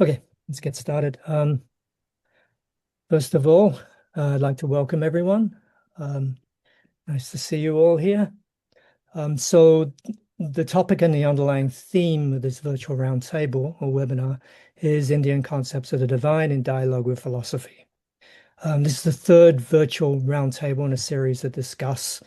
Okay, let's get started. First of all, I'd like to welcome everyone. Nice to see you all here. So the topic and the underlying theme of this virtual roundtable or webinar is Indian concepts of the divine in dialogue with philosophy. This is the third virtual roundtable in a series that discusses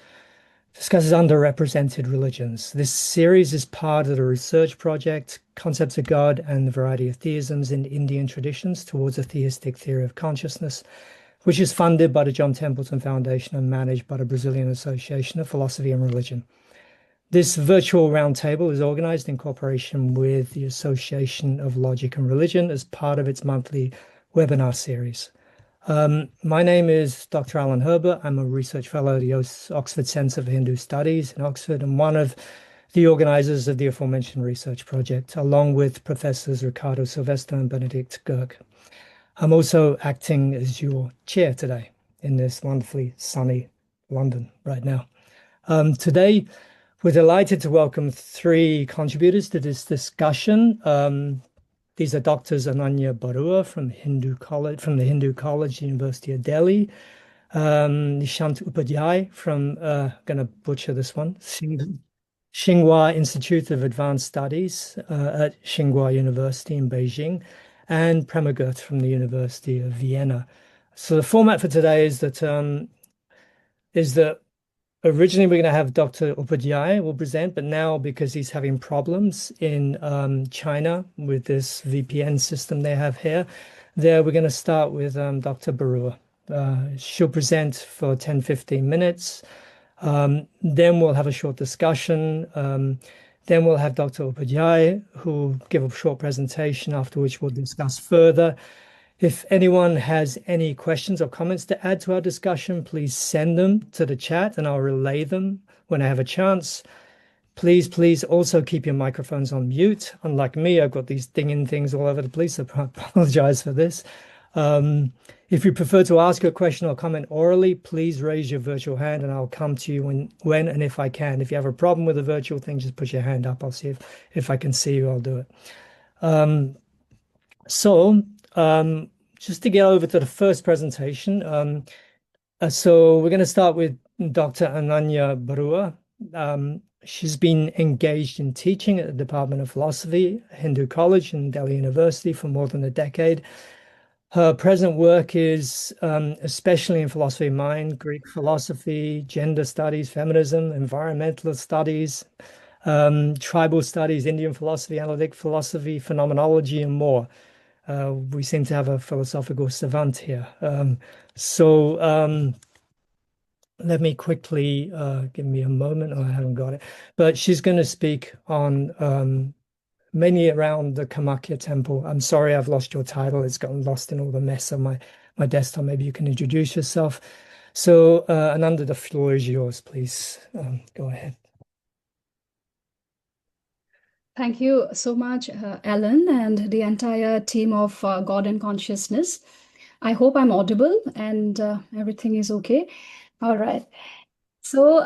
underrepresented religions. This series is part of the research project, Concepts of God and the Variety of Theisms in Indian Traditions Towards a Theistic Theory of Consciousness, which is funded by the John Templeton Foundation and managed by the Brazilian Association of Philosophy and Religion. This virtual roundtable is organized in cooperation with the Association of Logic and Religion as part of its monthly webinar series. My name is Dr. Alan Herbert. I'm a research fellow at the Oxford Centre for Hindu Studies in Oxford and one of the organizers of the aforementioned research project, along with Professors Ricardo Silvestre and Benedict Girk. I'm also acting as your chair today in this wonderfully sunny London right now. Today, we're delighted to welcome three contributors to this discussion. These are Doctors Ananya Barua from the Hindu College, University of Delhi. Nishant Upadhyay from, going to butcher this one, Tsinghua Institute of Advanced Studies at Tsinghua University in Beijing, and Premagurt from the University of Vienna. So the format for today is that originally we're going to have Dr. Upadhyay will present, but now because he's having problems in China with this VPN system they have here, we're going to start with Dr. Barua. She'll present for 10-15 minutes. Then we'll have a short discussion. Then we'll have Dr. Upadhyay who will give a short presentation, after which we'll discuss further. If anyone has any questions or comments to add to our discussion, please send them to the chat and I'll relay them when I have a chance. Please also keep your microphones on mute. Unlike me, I've got these dinging things all over the place, so I apologize for this. If you prefer to ask a question or comment orally, please raise your virtual hand and I'll come to you when and if I can. If you have a problem with the virtual thing, just put your hand up. I'll see if I can see you, I'll do it. Just to get over to the first presentation, so we're going to start with Dr. Ananya Barua. She's been engaged in teaching at the Department of Philosophy, Hindu College and Delhi University for more than a decade. Her present work is especially in philosophy of mind, Greek philosophy, gender studies, feminism, environmental studies, tribal studies, Indian philosophy, analytic philosophy, phenomenology, and more. We seem to have a philosophical savant here. Let me quickly, give me a moment. Oh, I haven't got it. But she's going to speak on mainly around the Kamakya temple. I'm sorry I've lost your title. It's gotten lost in all the mess of my desktop. Maybe you can introduce yourself. So, Ananda, the floor is yours, please. Go ahead. Thank you so much, Alan, and the entire team of God and Consciousness. I hope I'm audible and everything is okay. All right. So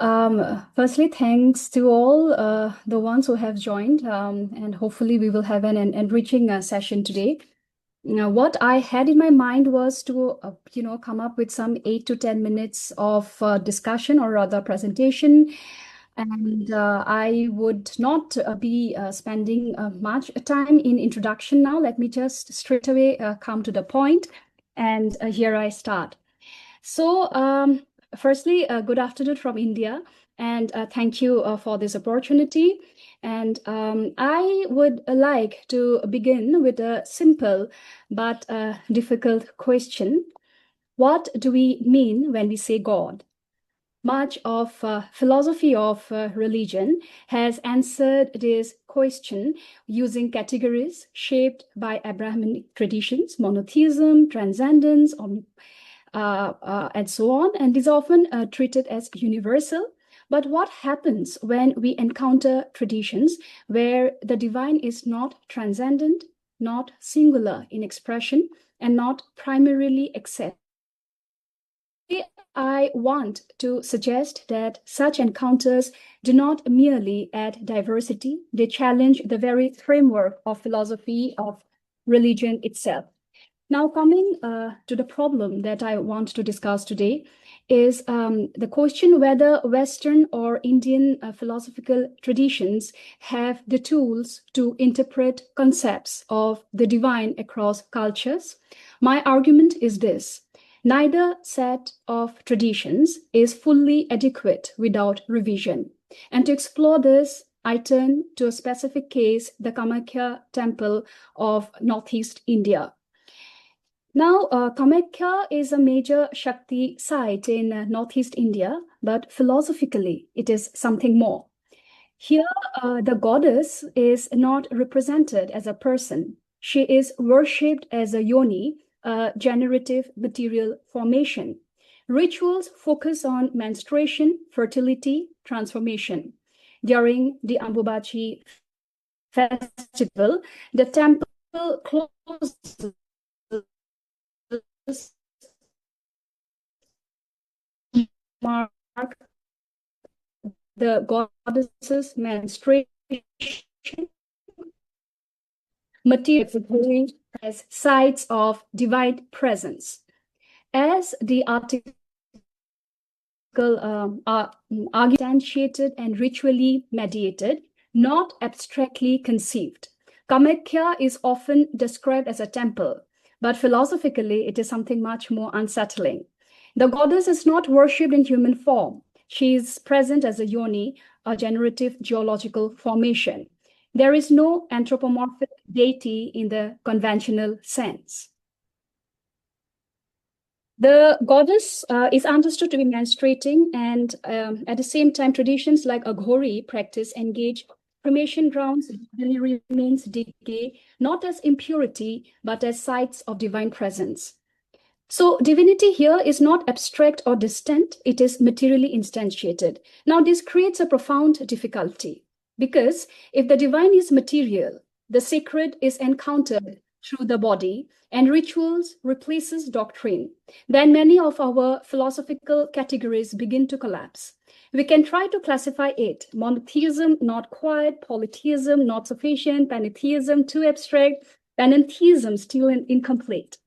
firstly, thanks to all the ones who have joined, and hopefully we will have an enriching session today. Now, what I had in my mind was to, come up with some 8 to 10 minutes of discussion or rather presentation. And I would not be spending much time in introduction now. Let me just straight away come to the point. And here I start. So firstly, good afternoon from India. And thank you for this opportunity. And I would like to begin with a simple but difficult question. What do we mean when we say God? Much of philosophy of religion has answered this question using categories shaped by Abrahamic traditions, monotheism, transcendence, and so on. And is often treated as universal. But what happens when we encounter traditions where the divine is not transcendent, not singular in expression, and not primarily accepted? I want to suggest that such encounters do not merely add diversity, they challenge the very framework of philosophy of religion itself. Now, coming to the problem that I want to discuss today is the question whether Western or Indian philosophical traditions have the tools to interpret concepts of the divine across cultures. My argument is this: neither set of traditions is fully adequate without revision. And to explore this, I turn to a specific case, the Kamakhya temple of Northeast India. Now, Kamakhya is a major Shakti site in Northeast India, but philosophically, it is something more. Here, the goddess is not represented as a person. She is worshipped as a yoni, a generative material formation. Rituals focus on menstruation, fertility, transformation. During the Ambubachi festival, the temple closes mark the goddess's menstruation material as sites of divine presence. As the article substantiated and ritually mediated, not abstractly conceived. Kamakhya is often described as a temple, but philosophically it is something much more unsettling. The goddess is not worshipped in human form. She is present as a yoni, a generative geological formation. There is no anthropomorphic deity in the conventional sense. The goddess is understood to be menstruating, and at the same time, traditions like Aghori practice engage cremation grounds, bodily remains decay, not as impurity, but as sites of divine presence. So divinity here is not abstract or distant, it is materially instantiated. Now this creates a profound difficulty, because if the divine is material, the sacred is encountered through the body, and rituals replaces doctrine, then many of our philosophical categories begin to collapse. We can try to classify it: monotheism, not quite; polytheism, not sufficient; panentheism, too abstract; panentheism, still incomplete.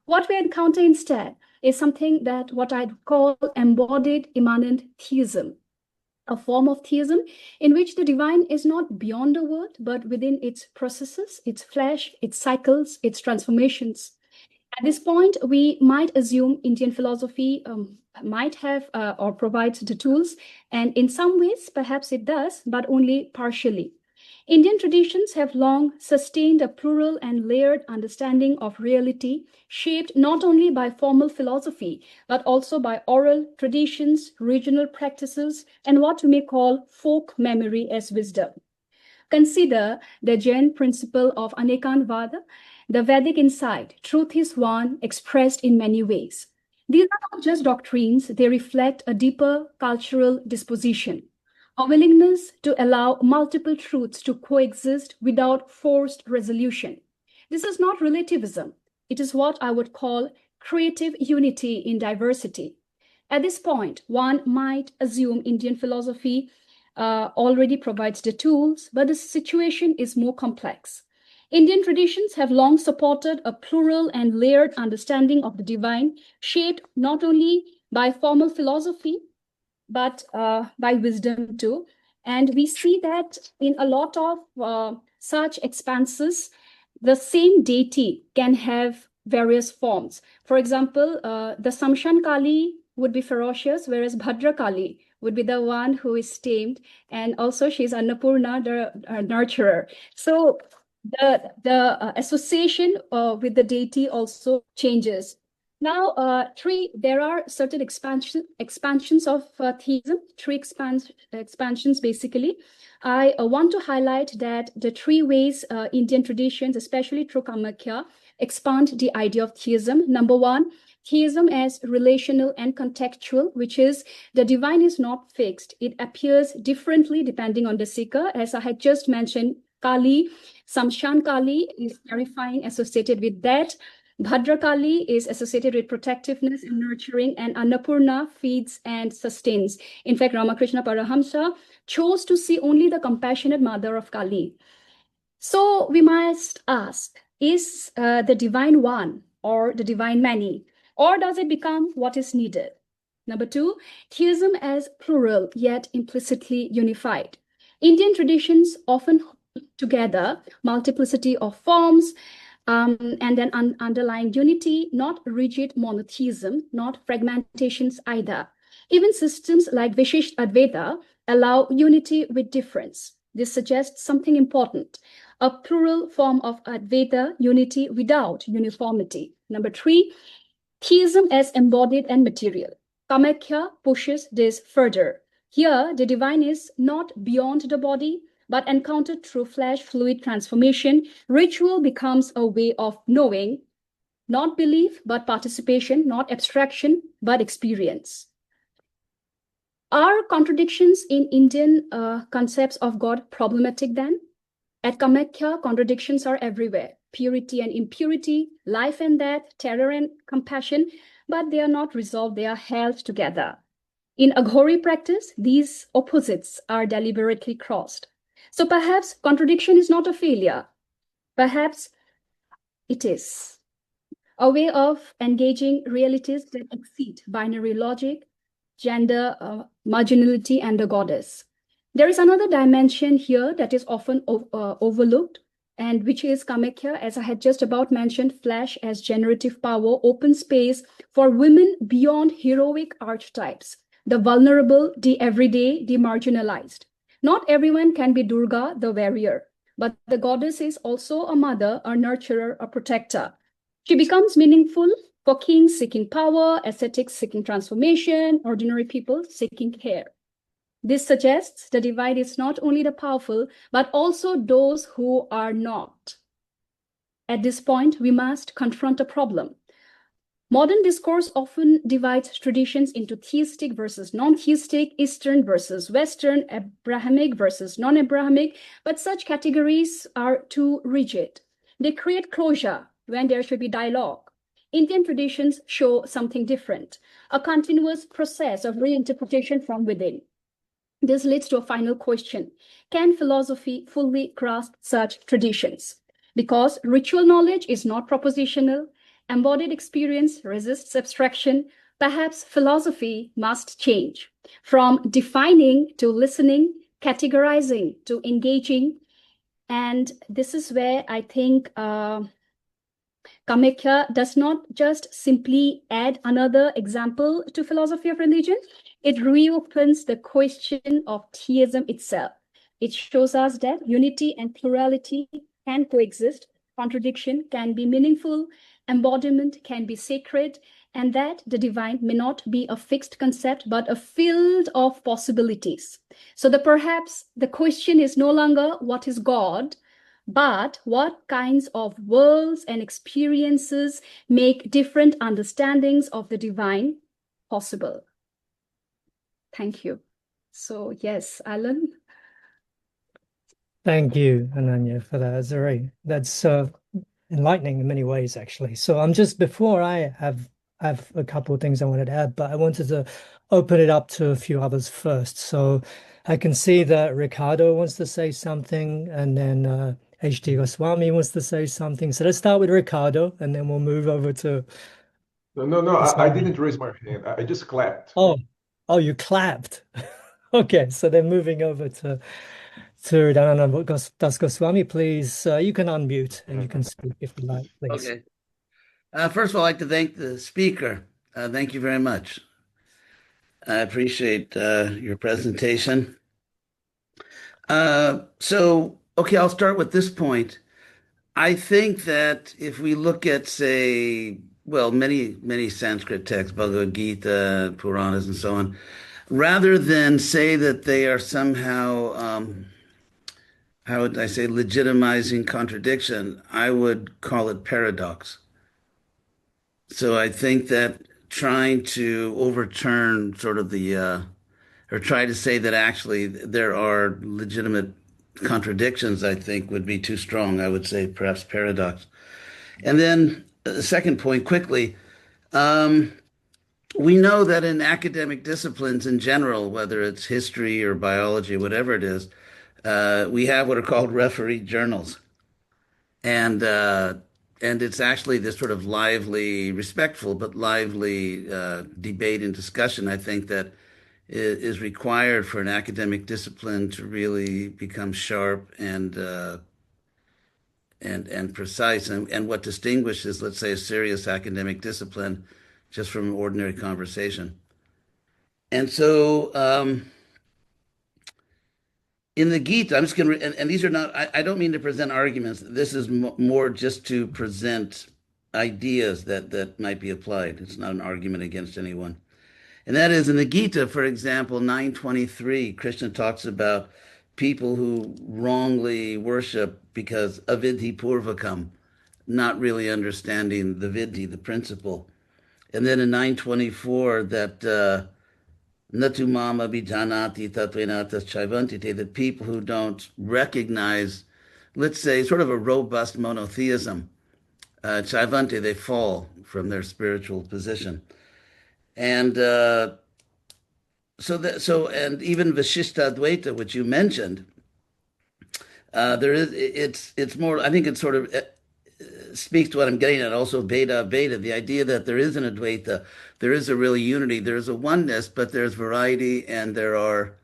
What we encounter instead is something that what I'd call embodied immanent theism, a form of theism in which the divine is not beyond the world, but within its processes, its flesh, its cycles, its transformations. At this point, we might assume Indian philosophy might have or provides the tools, and in some ways, perhaps it does, but only partially. Indian traditions have long sustained a plural and layered understanding of reality, shaped not only by formal philosophy, but also by oral traditions, regional practices, and what we may call folk memory as wisdom. Consider the Jain principle of Anekanvada, the Vedic insight: truth is one, expressed in many ways. These are not just doctrines, they reflect a deeper cultural disposition, a willingness to allow multiple truths to coexist without forced resolution. This is not relativism. It is what I would call creative unity in diversity. At this point, one might assume Indian philosophy already provides the tools, but the situation is more complex. Indian traditions have long supported a plural and layered understanding of the divine, shaped not only by formal philosophy, but by wisdom too. And we see that in a lot of such expanses, the same deity can have various forms. For example, the Samshan Kali would be ferocious, whereas Bhadra Kali would be the one who is tamed. And also she's Annapurna, the nurturer. So the association with the deity also changes. Now, there are certain expansions of theism, three expansions basically. I want to highlight that the three ways Indian traditions, especially through Kamakhya, expand the idea of theism. Number one, theism as relational and contextual, which is the divine is not fixed. It appears differently depending on the seeker. As I had just mentioned, Kali, Samshan Kali is terrifying, associated with that. Bhadra Kali is associated with protectiveness and nurturing, and Annapurna feeds and sustains. In fact, Ramakrishna Parahamsa chose to see only the compassionate mother of Kali. So we must ask, Is the divine one or the divine many? Or does it become what is needed? Number two, theism as plural yet implicitly unified. Indian traditions often together multiplicity of forms and then underlying unity, not rigid monotheism, not fragmentations either. Even systems like Vishisht Advaita allow unity with difference. This suggests something important, a plural form of Advaita unity without uniformity. Number three, theism as embodied and material. Kamakhya pushes this further. Here, the divine is not beyond the body, but encountered through flesh fluid transformation. Ritual becomes a way of knowing, not belief, but participation, not abstraction, but experience. Are contradictions in Indian concepts of God problematic then? At Kamakhya, contradictions are everywhere. Purity and impurity, life and death, terror and compassion, but they are not resolved, they are held together. In Aghori practice, these opposites are deliberately crossed. So perhaps contradiction is not a failure. Perhaps it is a way of engaging realities that exceed binary logic, gender, marginality, and the goddess. There is another dimension here that is often overlooked, and which is Kamakhya, as I had just about mentioned, flesh as generative power, open space for women beyond heroic archetypes, the vulnerable, the everyday, the marginalized. Not everyone can be Durga, the warrior, but the goddess is also a mother, a nurturer, a protector. She becomes meaningful for kings seeking power, ascetics seeking transformation, ordinary people seeking care. This suggests the divide is not only the powerful, but also those who are not. At this point, we must confront a problem. Modern discourse often divides traditions into theistic versus non-theistic, Eastern versus Western, Abrahamic versus non-Abrahamic, but such categories are too rigid. They create closure when there should be dialogue. Indian traditions show something different, a continuous process of reinterpretation from within. This leads to a final question. Can philosophy fully grasp such traditions? Because ritual knowledge is not propositional, embodied experience resists abstraction, perhaps philosophy must change from defining to listening, categorizing to engaging. And this is where I think Kamakhya does not just simply add another example to philosophy of religion, it reopens the question of theism itself. It shows us that unity and plurality can coexist, contradiction can be meaningful, embodiment can be sacred, and that the divine may not be a fixed concept, but a field of possibilities. So perhaps the question is no longer what is God, but what kinds of worlds and experiences make different understandings of the divine possible? Thank you. So yes, Alan. Thank you, Ananya, for that. That's enlightening in many ways, actually. So I'm just before I have a couple of things I wanted to add, but I wanted to open it up to a few others first. So I can see that Ricardo wants to say something, and then HD Goswami wants to say something. So let's start with Ricardo, and then we'll move over to No, I Goswami. didn't raise my hand. I just clapped. Oh, oh, you clapped. Okay, so then moving over to Dhananand Das Goswami, please. You can unmute and you can speak if you like, please. Okay. First of all, I'd like to thank the speaker. Thank you very much. I appreciate your presentation. Okay, I'll start with this point. I think that if we look at, say, well, many Sanskrit texts, Bhagavad Gita, Puranas, and so on, rather than say that they are somehow, how would I say, legitimizing contradiction, I would call it paradox. So I think that trying to overturn sort of or try to say that actually there are legitimate contradictions, I think would be too strong. I would say perhaps paradox. And then the second point quickly, we know that in academic disciplines in general, whether it's history or biology, whatever it is, we have what are called referee journals. And it's actually this sort of lively, respectful, but lively debate and discussion, I think, that is required for an academic discipline to really become sharp and precise, and what distinguishes, let's say, a serious academic discipline just from an ordinary conversation. And so, in the Gita, I'm just going to, and these are not, I don't mean to present arguments. This is more just to present ideas that might be applied. It's not an argument against anyone. And that is in the Gita, for example, 9:23, Krishna talks about people who wrongly worship because avidhi purvakam, not really understanding the vidhi, the principle. And then in 9:24, that natu mama bijanati tatvenatas chaivantite, that people who don't recognize, let's say, sort of a robust monotheism, chaivante, they fall from their spiritual position. And and even Vishishta Advaita, which you mentioned, it's more, I think it sort of speaks to what I'm getting at. Also, Beta, the idea that there is an Advaita, there is a real unity, there is a oneness, but there's variety and there are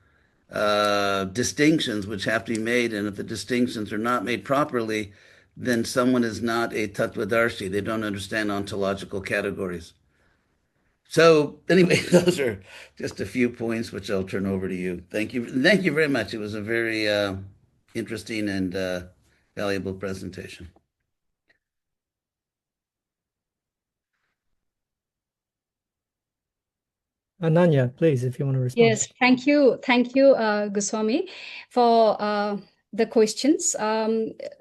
distinctions which have to be made. And if the distinctions are not made properly, then someone is not a Tattvadarshi. They don't understand ontological categories. So anyway, those are just a few points which I'll turn over to you. Thank you. Thank you very much. It was a very interesting and valuable presentation. Ananya, please, if you want to respond. Yes, thank you, Goswami, for the questions.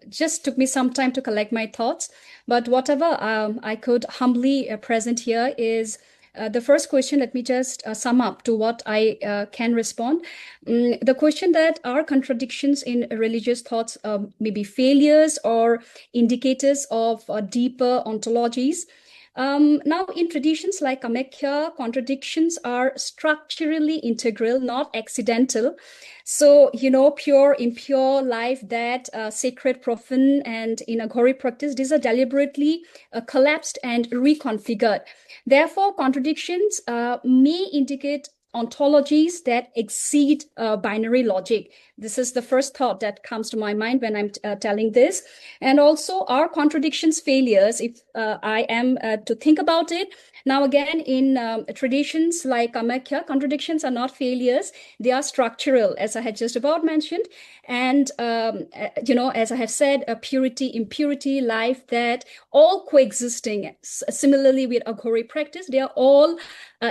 Just took me some time to collect my thoughts, but whatever I could humbly present here is the first question. Let me just sum up to what I can respond. The question that are contradictions in religious thoughts maybe failures or indicators of deeper ontologies. Now, in traditions like Kamakhya, contradictions are structurally integral, not accidental. So, pure, impure, life, that, sacred, profane, and in Aghori practice, these are deliberately collapsed and reconfigured. Therefore, contradictions may indicate ontologies that exceed binary logic. This is the first thought that comes to my mind when I'm telling this. And also, are contradictions failures? If I am to think about it, now again, in traditions like Kamakhya, contradictions are not failures. They are structural, as I had just about mentioned. And, as I have said, purity, impurity, life, that all coexisting. Similarly, with Aghori practice, they are all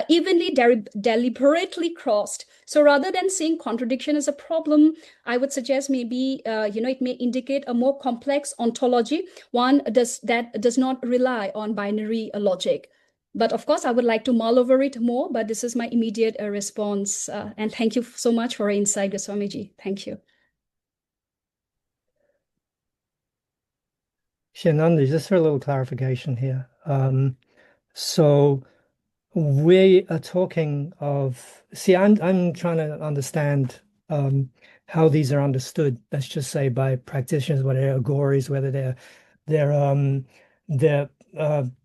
evenly, deliberately crossed. So rather than saying contradiction is a problem, I would suggest maybe, it may indicate a more complex ontology, one that does not rely on binary logic. But of course, I would like to mull over it more, but this is my immediate response. And thank you so much for your insight, Goswamiji. Thank you. Shananda, just for a little clarification here. So we are talking of, I'm trying to understand how these are understood, let's just say by practitioners, whether they're Aghoris, whether they're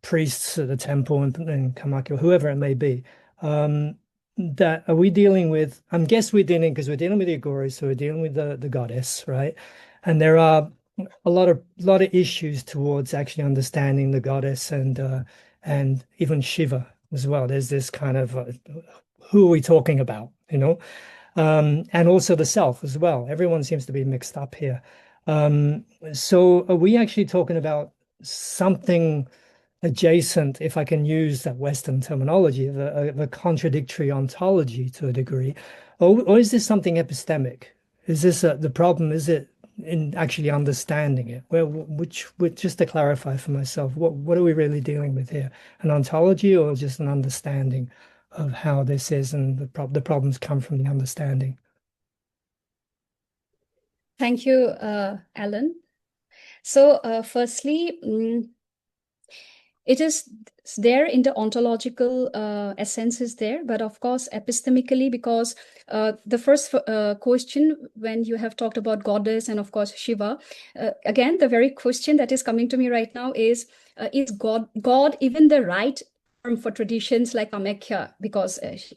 priests at the temple in Kamakhya, whoever it may be. That are we dealing with? I guess we're dealing because we're dealing with the Aghoris, so we're dealing with the goddess, right? And there are a lot of issues towards actually understanding the goddess and even Shiva as well. There's this kind of who are we talking about, and also the self as well. Everyone seems to be mixed up here. So are we actually talking about something adjacent, if I can use that Western terminology, of a contradictory ontology to a degree, or is this something epistemic? Is this the problem? Is it in actually understanding it? Well, which just to clarify for myself, what are we really dealing with here? An ontology or just an understanding of how this is, and the problems come from the understanding? Thank you, Alan. So, firstly, it is there in the ontological essence is there, but of course epistemically, because the first question when you have talked about goddess and of course Shiva, again the very question that is coming to me right now is God even the right term for traditions like Kamakhya, because it's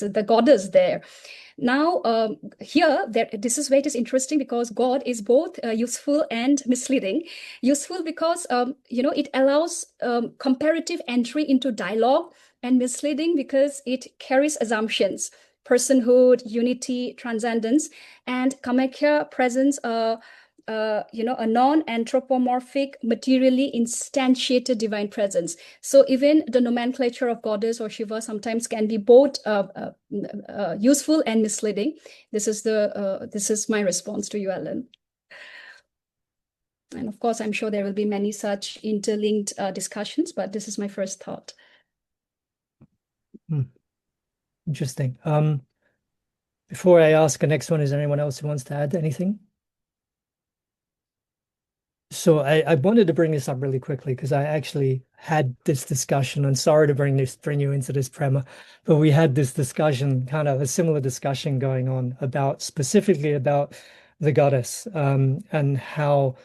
the goddess there. Now, this is where it is interesting, because God is both useful and misleading. Useful because, it allows comparative entry into dialogue, and misleading because it carries assumptions, personhood, unity, transcendence, and Kamakhya presents a non-anthropomorphic, materially instantiated divine presence. So even the nomenclature of goddess or Shiva sometimes can be both useful and misleading. This is my response to you, Alan. And of course, I'm sure there will be many such interlinked discussions, but this is my first thought. Interesting. Before I ask the next one, is there anyone else who wants to add anything? So I wanted to bring this up really quickly because I actually had this discussion, and sorry to bring you into this, Prema, but we had this discussion, kind of a similar discussion going on specifically about the goddess, and how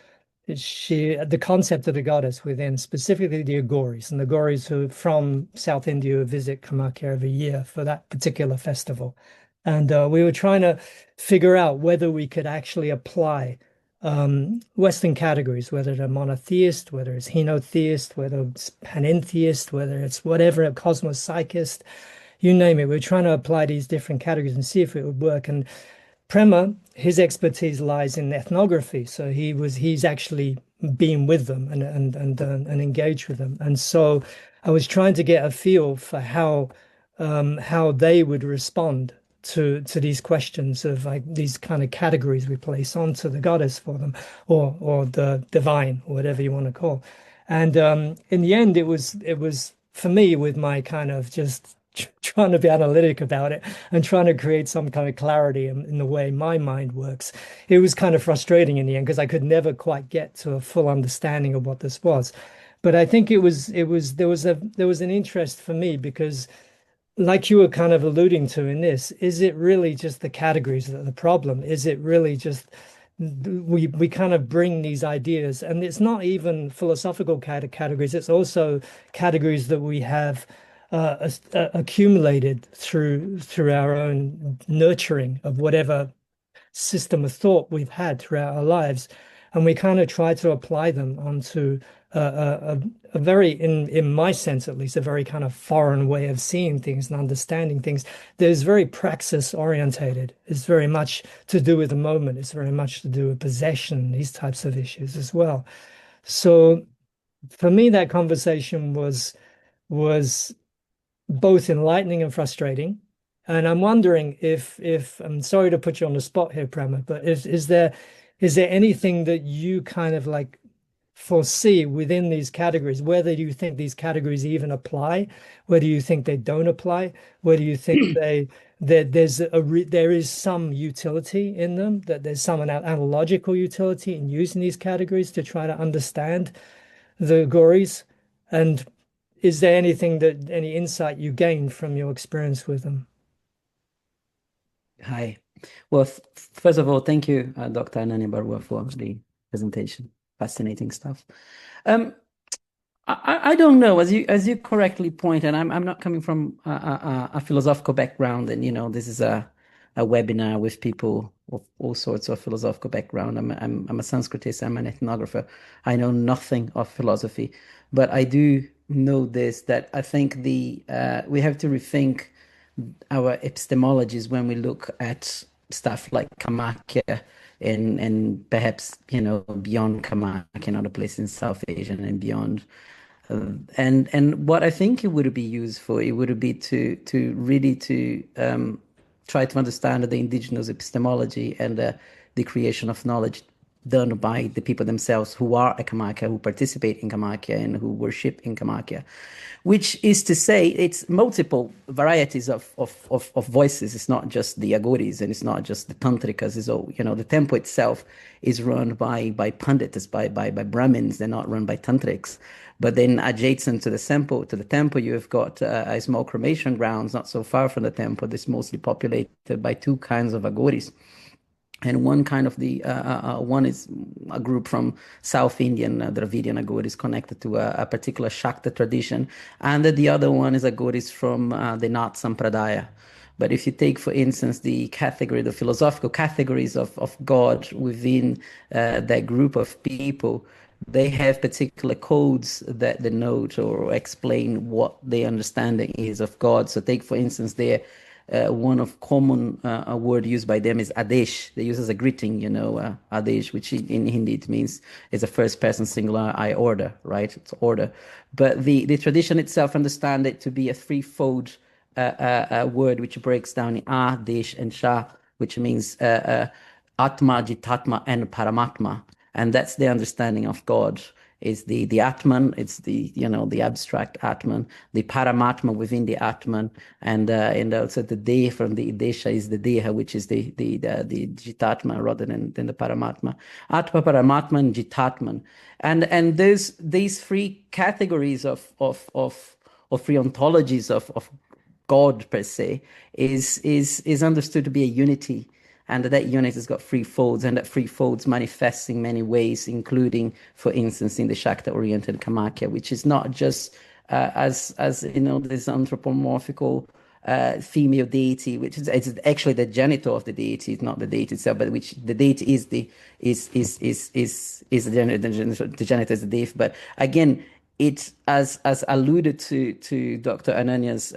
the concept of the goddess within specifically the Aghoris, and the Aghoris who from South India visit Kamakhya every year for that particular festival. And we were trying to figure out whether we could actually apply Western categories, whether they're monotheist, whether it's henotheist, whether it's panentheist, whether it's whatever, a cosmopsychist, you name it. We're trying to apply these different categories and see if it would work. And Prema, his expertise lies in ethnography, so he's actually been with them and engaged with them. And so I was trying to get a feel for how they would respond to these questions of like these kind of categories we place onto the goddess for them, or the divine, or whatever you want to call. And in the end, it was for me, with my kind of just trying to be analytic about it and trying to create some kind of clarity in the way my mind works. It was kind of frustrating in the end because I could never quite get to a full understanding of what this was. But I think there was an interest for me because, like you were kind of alluding to in this, is it really just the categories that are the problem? Is it really just we kind of bring these ideas, and it's not even philosophical categories, it's also categories that we have accumulated through our own nurturing of whatever system of thought we've had throughout our lives, and we kind of try to apply them onto a very, in my sense at least, a very kind of foreign way of seeing things and understanding things. There's very praxis orientated. It's very much to do with the moment. It's very much to do with possession, these types of issues as well. So for me, that conversation was both enlightening and frustrating. And I'm wondering if I'm sorry to put you on the spot here, Prema, but is there anything that you kind of like foresee within these categories? Whether you think these categories even apply, whether you think they don't apply, whether you think there is some utility in them, that there's some analogical utility in using these categories to try to understand the Aghoris, and is there any insight you gained from your experience with them? Hi. Well, first of all, thank you, Dr. Anani Barua, for the presentation. Fascinating stuff. I don't know, as you correctly point, and I'm not coming from a philosophical background, and this is a webinar with people of all sorts of philosophical background. I'm a Sanskritist, I'm an ethnographer. I know nothing of philosophy, but I do know this, that I think we have to rethink our epistemologies when we look at stuff like Kamakhya and perhaps beyond Kamakhya and other places in South Asia and beyond. And what I think it would be useful, it would be to really try to understand the indigenous epistemology and the creation of knowledge done by the people themselves who are a Kamakia, who participate in Kamakia, and who worship in Kamakia. Which is to say, it's multiple varieties of voices. It's not just the Agoris, and it's not just the Tantrikas. It's all, the temple itself is run by Pandits, by Brahmins. They're not run by Tantrics. But then adjacent to the temple, you've got a small cremation grounds not so far from the temple that's mostly populated by two kinds of Agoris. And one kind of one is a group from South Indian Dravidian Agoris connected to a particular Shakta tradition, and the other one is Agoris from the Nat Sampradaya. But if you take, for instance, the philosophical categories of God within that group of people, they have particular codes that denote or explain what their understanding is of God. So take, for instance, one of common a word used by them is Adesh. They use as a greeting, Adesh, which in Hindi it means is a first person singular, I order, right? It's order. But the tradition itself understand it to be a threefold word which breaks down in Adesh and Shah, which means Atma, Jitatma, and Paramatma. And that's the understanding of God. Is the Atman, it's the abstract Atman, the Paramatma within the Atman, and also the Deha from the Desha is the Deha, which is the Jitatma rather than the Paramatma. Atma, Paramatma, and Jitatman. And these three categories of three ontologies of God per se is understood to be a unity. And that unit has got three folds, and that three folds manifests in many ways, including, for instance, in the Shakta-oriented Kamakia, which is not just as this anthropomorphical female deity, which is it's actually the genitor of the deity, it's not the deity itself, but which the deity is the genitor is the deity. But again, it as alluded to Dr. Anania's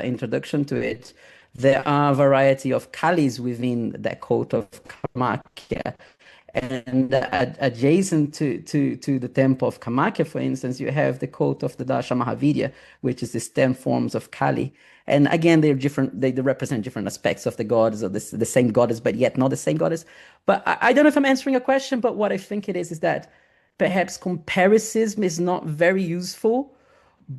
introduction to it. There are a variety of Kalis within that coat of Kamakia. And adjacent to the temple of Kamakia, for instance, you have the coat of the Dasha Mahavidya, which is the stem forms of Kali. And again, they're different, they represent different aspects of the goddess, or the same goddess, but yet not the same goddess. But I don't know if I'm answering a question, but what I think it is that perhaps comparison is not very useful,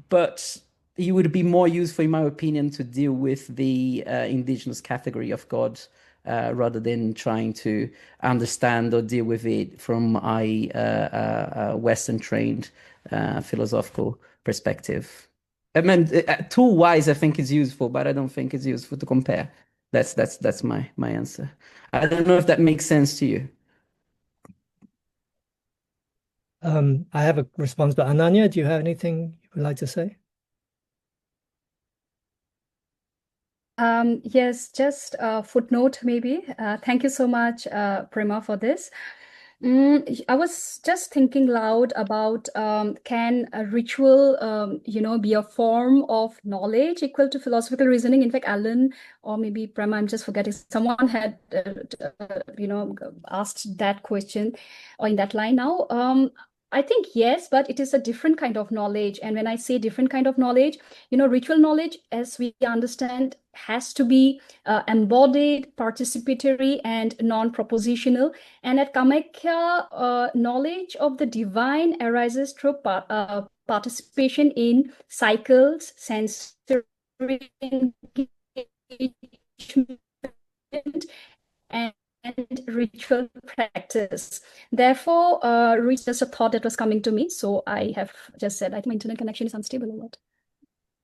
but it would be more useful, in my opinion, to deal with the indigenous category of God rather than trying to understand or deal with it from a Western-trained philosophical perspective. I mean, tool-wise, I think it's useful, but I don't think it's useful to compare. That's my answer. I don't know if that makes sense to you. I have a response, but Ananya, do you have anything you would like to say? Yes, just a footnote maybe. Thank you so much, Prima, for this. I was just thinking loud about can a ritual, be a form of knowledge equal to philosophical reasoning? In fact, Alan, or maybe Prima, I'm just forgetting, someone had, asked that question or in that line now. I think yes, but it is a different kind of knowledge. And when I say different kind of knowledge, ritual knowledge, as we understand, has to be embodied, participatory, and non-propositional. And at Kamakhya, knowledge of the divine arises through participation in cycles, sensory engagement, and ritual practice. Therefore, it's just a thought that was coming to me. So I have just said, I think my internet connection is unstable or what?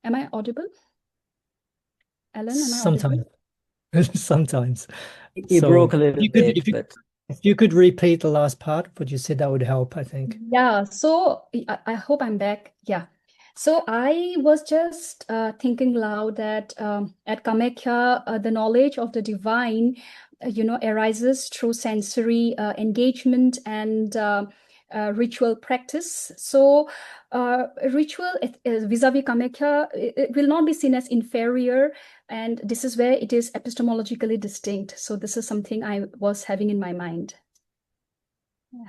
Am I audible? Alan, am I Sometimes. audible? Sometimes. It broke a little bit, if you could repeat the last part, what you said, that would help, I think. Yeah, so I hope I'm back. Yeah. So I was just thinking loud that at Kamakhya, the knowledge of the divine, arises through sensory engagement and ritual practice. So ritual vis-a-vis Kamakhya, it will not be seen as inferior, and this is where it is epistemologically distinct. So this is something I was having in my mind. Yeah.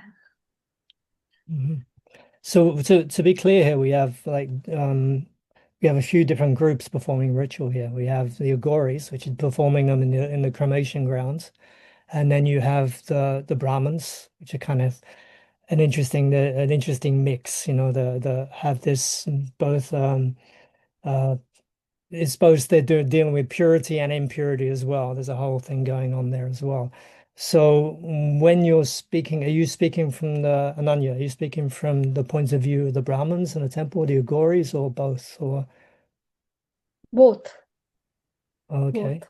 Mm-hmm. So to be clear here, we have we have a few different groups performing ritual here. We have the Agoris, which is performing them in the cremation grounds, and then you have the Brahmins, which are kind of an interesting mix. The have this both it's both dealing with purity and impurity as well. There's a whole thing going on there as well. So when you're speaking, are you speaking from the Ananya? Are you speaking from the point of view of the Brahmins in the temple, the Agoris, or both? Or Both. okay,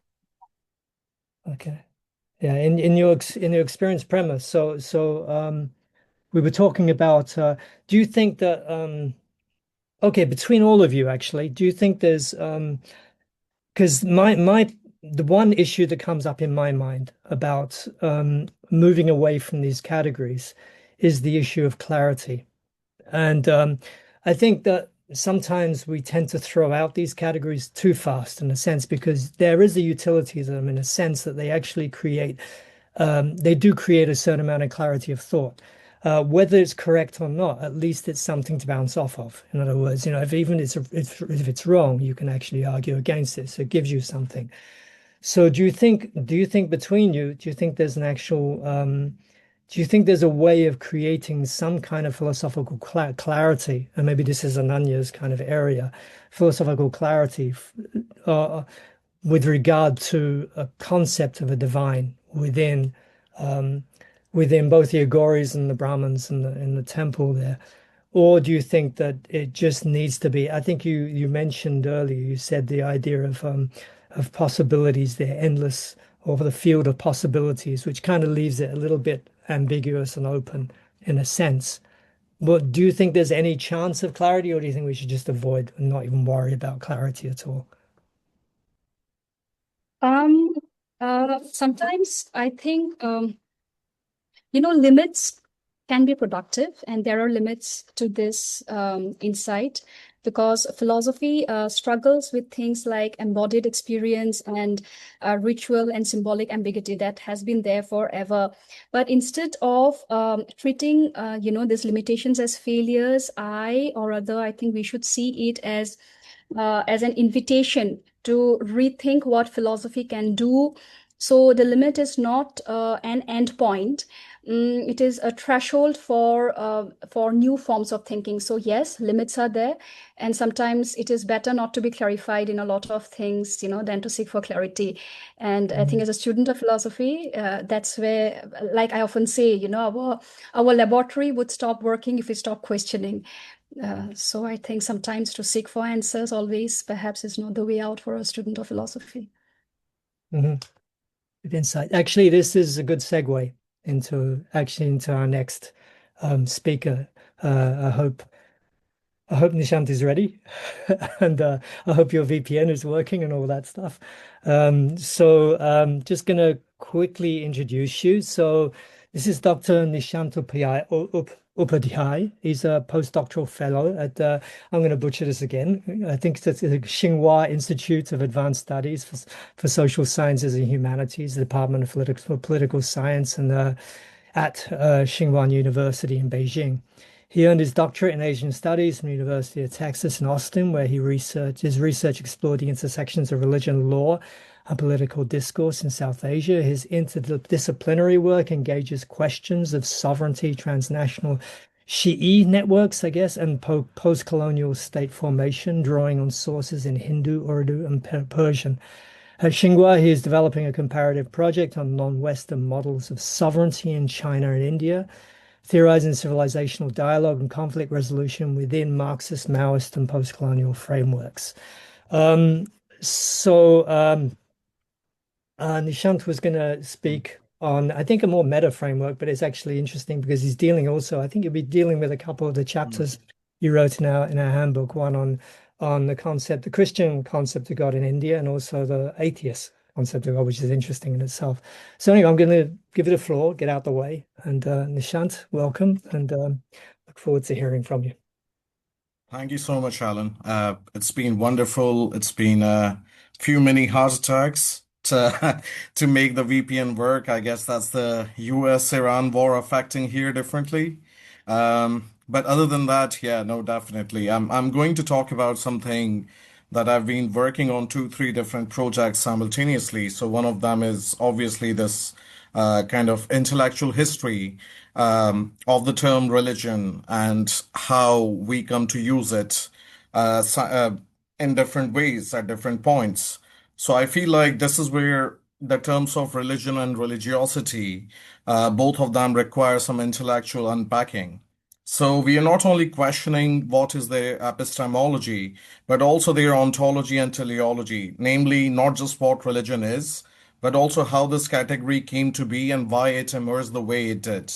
Both. okay, yeah. In your experience premise, so we were talking about. Do you think that okay, between all of you actually, do you think there's because the one issue that comes up in my mind about moving away from these categories is the issue of clarity. And I think that sometimes we tend to throw out these categories too fast in a sense, because there is a utility to them in a sense that they do create a certain amount of clarity of thought. Whether it's correct or not, at least it's something to bounce off of. In other words, if it's wrong, you can actually argue against it. So it gives you something. So do you think between you, do you think there's an actual do you think there's a way of creating some kind of philosophical clarity? And maybe this is Ananya's kind of area, philosophical clarity uh, with regard to a concept of a divine um, within both the Agoris and the Brahmins in the temple there. Or do you think that it just needs to be? I think you mentioned earlier, you said the idea of possibilities, they're endless, or the field of possibilities, which kind of leaves it a little bit ambiguous and open in a sense. But do you think there's any chance of clarity, or do you think we should just avoid and not even worry about clarity at all? Um, Sometimes I think limits can be productive, and there are limits to this insight, because philosophy struggles with things like embodied experience and ritual and symbolic ambiguity that has been there forever. But instead of treating these limitations as failures, I think we should see it as an invitation to rethink what philosophy can do. So the limit is not an end point. It is a threshold for new forms of thinking. So yes, limits are there, and sometimes it is better not to be clarified in a lot of things, than to seek for clarity. And I think as a student of philosophy, that's where, like I often say, our laboratory would stop working if we stop questioning. So I think sometimes to seek for answers always perhaps is not the way out for a student of philosophy. Mhm. Good insight. Actually, this is a good segue into our next speaker. I hope Nishant is ready, and I hope your VPN is working and all that stuff. Just gonna quickly introduce you. So this is Dr. Nishant Upadhyay. He's a postdoctoral fellow at I'm going to butcher this again. I think it's the Tsinghua Institute of Advanced Studies for Social Sciences and Humanities, the Department of Political Science, and at Tsinghua University in Beijing. He earned his doctorate in Asian Studies from the University of Texas in Austin, where his research explored the intersections of religion, law, and political discourse in South Asia. His interdisciplinary work engages questions of sovereignty, transnational Shi'i networks, I guess, and post-colonial state formation, drawing on sources in Hindu, Urdu, and Persian. At Tsinghua, he is developing a comparative project on non-Western models of sovereignty in China and India, theorizing civilizational dialogue and conflict resolution within Marxist, Maoist, and post-colonial frameworks. Um, so Nishant was going to speak on, I think, a more meta framework, but it's actually interesting because he's dealing also, I think you'll be dealing with a couple of the chapters you wrote in our handbook, one on the Christian concept of God in India, and also the atheist concept of God, which is interesting in itself. So anyway, I'm going to give it a floor, get out the way, and Nishant, welcome, and look forward to hearing from you. Thank you so much, Alan. It's been wonderful. It's been a few mini heart attacks to to make the VPN work. I guess that's the US-Iran war affecting here differently. But other than that, yeah, no, definitely. I'm going to talk about something that I've been working on two, three different projects simultaneously. So one of them is obviously this kind of intellectual history of the term religion and how we come to use it in different ways at different points. So I feel like this is where the terms of religion and religiosity, both of them require some intellectual unpacking. So we are not only questioning what is their epistemology, but also their ontology and teleology, namely not just what religion is, but also how this category came to be and why it emerged the way it did.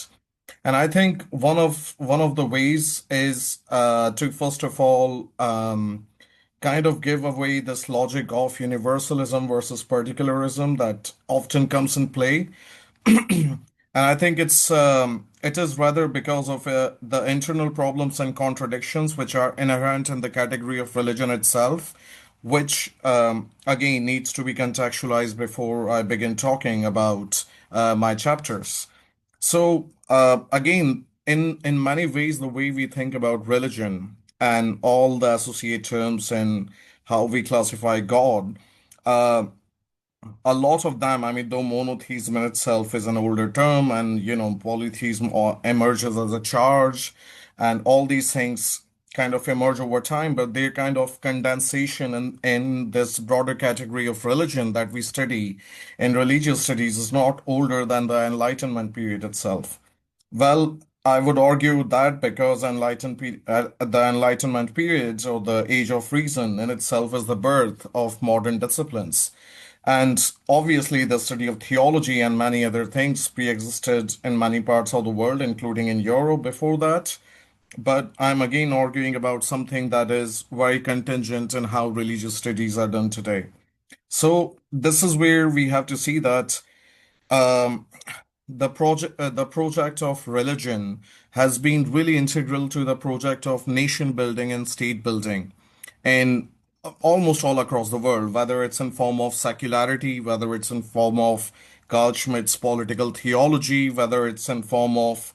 And I think one of the ways is to first of all kind of give away this logic of universalism versus particularism that often comes in play. And I think it is rather because of the internal problems and contradictions which are inherent in the category of religion itself, which again needs to be contextualized before I begin talking about my chapters. So again, in many ways, the way we think about religion and all the associate terms and how we classify God, uh, a lot of them, I mean, though monotheism in itself is an older term, and polytheism emerges as a charge, and all these things kind of emerge over time, but they're kind of condensation in this broader category of religion that we study in religious studies is not older than the Enlightenment period itself. Well, I would argue that because the Enlightenment periods or the Age of Reason in itself is the birth of modern disciplines. And obviously, the study of theology and many other things pre-existed in many parts of the world, including in Europe before that. But I'm again arguing about something that is very contingent in how religious studies are done today. So this is where we have to see that um, the project of religion has been really integral to the project of nation building and state building in almost all across the world, whether it's in form of secularity, whether it's in form of Carl Schmitt's political theology, whether it's in form of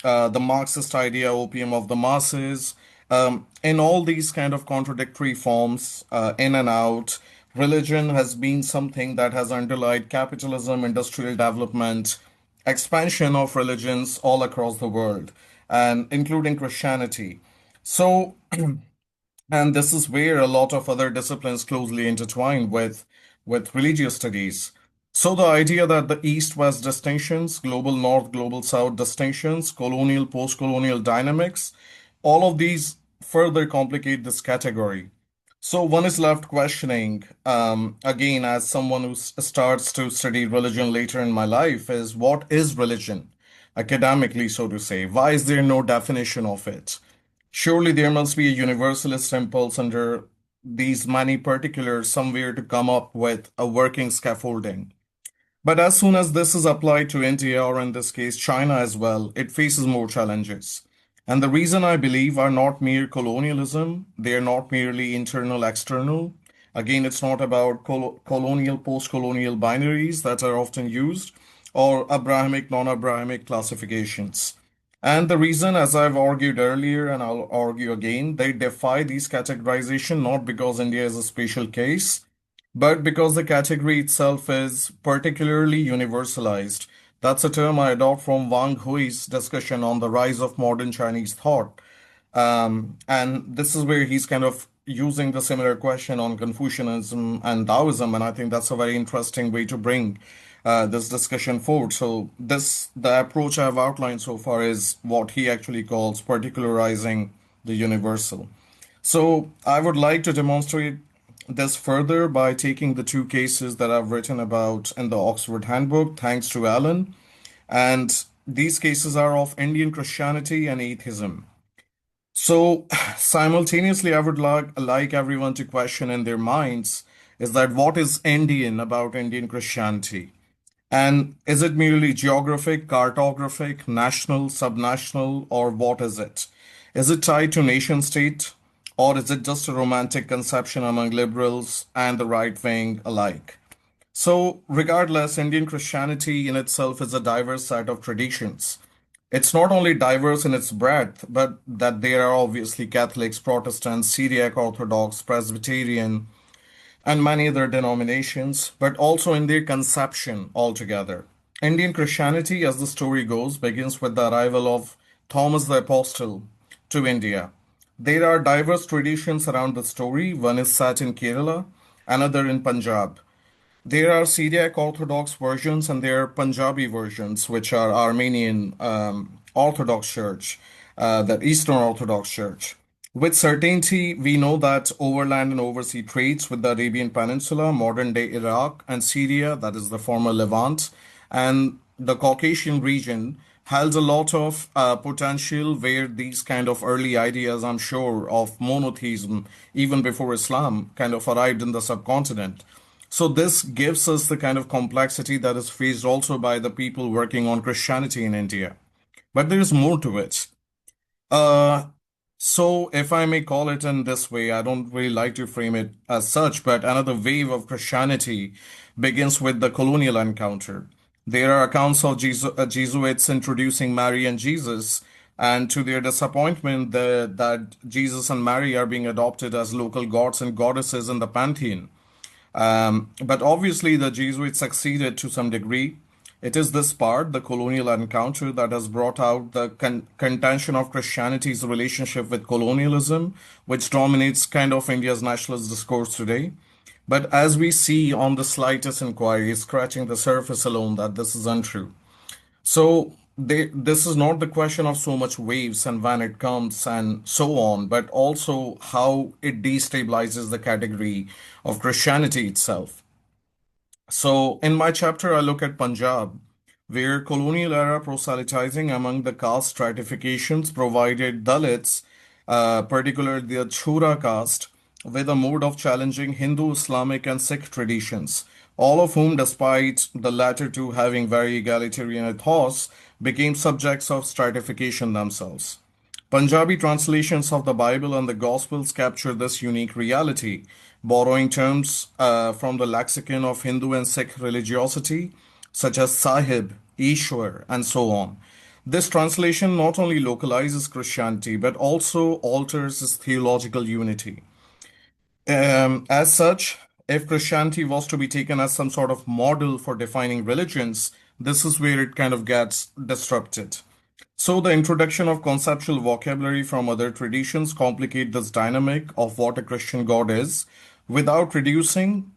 the Marxist idea, opium of the masses. In all these kind of contradictory forms, in and out, religion has been something that has underlied capitalism, industrial development, expansion of religions all across the world, and including Christianity. So, and this is where a lot of other disciplines closely intertwine with religious studies. So the idea that the East-West distinctions, global North, global South distinctions, colonial, post-colonial dynamics, all of these further complicate this category. So one is left questioning, again, as someone who starts to study religion later in my life, is what is religion, academically, so to say? Why is there no definition of it? Surely there must be a universalist impulse under these many particulars somewhere to come up with a working scaffolding. But as soon as this is applied to India, or in this case China as well, it faces more challenges. And the reason I believe are not mere colonialism, they are not merely internal, external. Again, it's not about colonial, post-colonial binaries that are often used, or Abrahamic, non-Abrahamic classifications. And the reason, as I've argued earlier, and I'll argue again, they defy these categorization not because India is a special case, but because the category itself is particularly universalized. That's a term I adopt from Wang Hui's discussion on the rise of modern Chinese thought. And this is where he's kind of using the similar question on Confucianism and Taoism, and I think that's a very interesting way to bring this discussion forward. So the approach I've outlined so far is what he actually calls particularizing the universal. So I would like to demonstrate this further by taking the two cases that I've written about in the Oxford Handbook, thanks to Alan. And these cases are of Indian Christianity and atheism. So simultaneously, I would like everyone to question in their minds is that what is Indian about Indian Christianity? And is it merely geographic, cartographic, national, subnational, or what is it? Is it tied to nation state, or is it just a romantic conception among liberals and the right wing alike? So, regardless, Indian Christianity in itself is a diverse set of traditions. It's not only diverse in its breadth, but that there are obviously Catholics, Protestants, Syriac Orthodox, Presbyterian, and many other denominations, but also in their conception altogether. Indian Christianity, as the story goes, begins with the arrival of Thomas the Apostle to India. There are diverse traditions around the story. One is set in Kerala, another in Punjab. There are Syriac Orthodox versions and there are Punjabi versions, which are Armenian Orthodox Church, the Eastern Orthodox Church. With certainty, we know that overland and oversea trades with the Arabian Peninsula, modern day Iraq, and Syria, that is the former Levant, and the Caucasian region, held a lot of potential where these kind of early ideas, I'm sure, of monotheism, even before Islam, kind of arrived in the subcontinent. So this gives us the kind of complexity that is faced also by the people working on Christianity in India. But there is more to it. Uh, so if I may call it in this way, I don't really like to frame it as such, but another wave of Christianity begins with the colonial encounter. There are accounts of Jesuits introducing Mary and Jesus, and to their disappointment, that Jesus and Mary are being adopted as local gods and goddesses in the pantheon. But obviously, the Jesuits succeeded to some degree. It is this part, the colonial encounter, that has brought out the contention of Christianity's relationship with colonialism, which dominates kind of India's nationalist discourse today. But as we see on the slightest inquiry, scratching the surface alone, that this is untrue. So this is not the question of so much waves and when it comes and so on, but also how it destabilizes the category of Christianity itself. So in my chapter, I look at Punjab, where colonial era proselytizing among the caste stratifications provided Dalits, particularly the Chura caste, with a mode of challenging Hindu, Islamic, and Sikh traditions, all of whom, despite the latter two having very egalitarian ethos, became subjects of stratification themselves. Punjabi translations of the Bible and the Gospels capture this unique reality, borrowing terms from the lexicon of Hindu and Sikh religiosity, such as Sahib, Ishwar, and so on. This translation not only localizes Christianity but also alters its theological unity. As such, if Christianity was to be taken as some sort of model for defining religions, this is where it kind of gets disrupted. So the introduction of conceptual vocabulary from other traditions complicate this dynamic of what a Christian God is, without reducing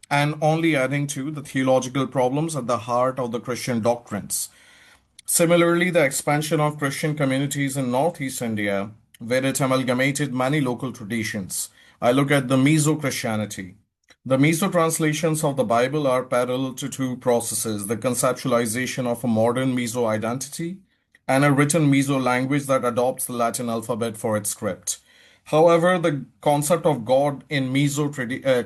and only adding to the theological problems at the heart of the Christian doctrines. Similarly, the expansion of Christian communities in Northeast India, where it amalgamated many local traditions. I look at the Meso-Christianity. The Meso translations of the Bible are parallel to two processes, the conceptualization of a modern Meso identity and a written Meso language that adopts the Latin alphabet for its script. However, the concept of God in Meso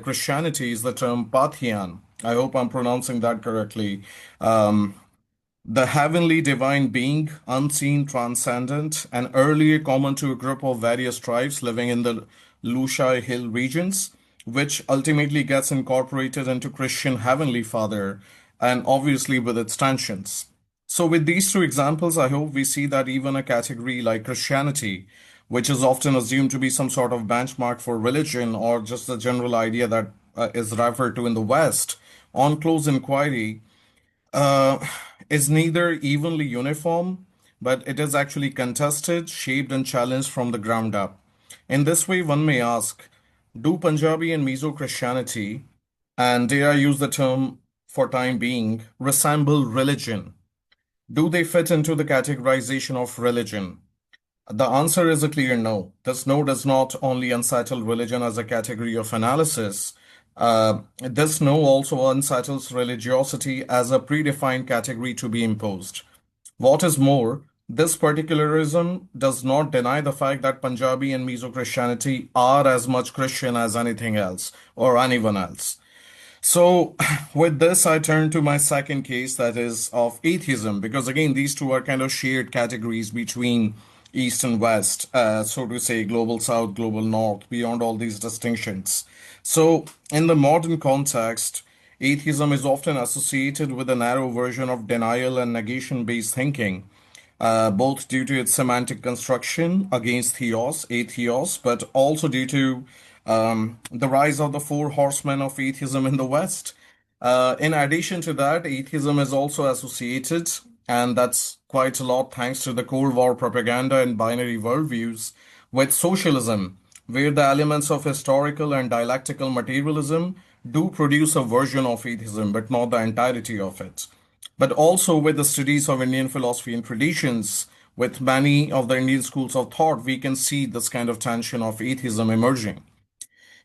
Christianity is the term Pantheon. I hope I'm pronouncing that correctly. The heavenly divine being, unseen, transcendent, and earlier common to a group of various tribes living in the Lushai Hill regions, which ultimately gets incorporated into Christian Heavenly Father, and obviously with its tensions. So, with these two examples, I hope we see that even a category like Christianity, which is often assumed to be some sort of benchmark for religion or just the general idea that is referred to in the West, on close inquiry, uh, is neither evenly uniform, but it is actually contested, shaped, and challenged from the ground up. In this way, one may ask, do Punjabi and Mizo Christianity, and dare I use the term for time being, resemble religion? Do they fit into the categorization of religion? The answer is a clear no. This no does not only unsettle religion as a category of analysis, this no also unsettles religiosity as a predefined category to be imposed. What is more, this particularism does not deny the fact that Punjabi and Mizo Christianity are as much Christian as anything else or anyone else. So, with this, I turn to my second case, that is of atheism, because again, these two are kind of shared categories between East and West, so to say, global South, global North, beyond all these distinctions. So, in the modern context, atheism is often associated with a narrow version of denial and negation-based thinking, both due to its semantic construction against theos, atheos, but also due to the rise of the four horsemen of atheism in the West. In addition to that, atheism is also associated, and that's quite a lot thanks to the Cold War propaganda and binary worldviews, with socialism, where the elements of historical and dialectical materialism do produce a version of atheism, but not the entirety of it. But also with the studies of Indian philosophy and traditions, with many of the Indian schools of thought, we can see this kind of tension of atheism emerging.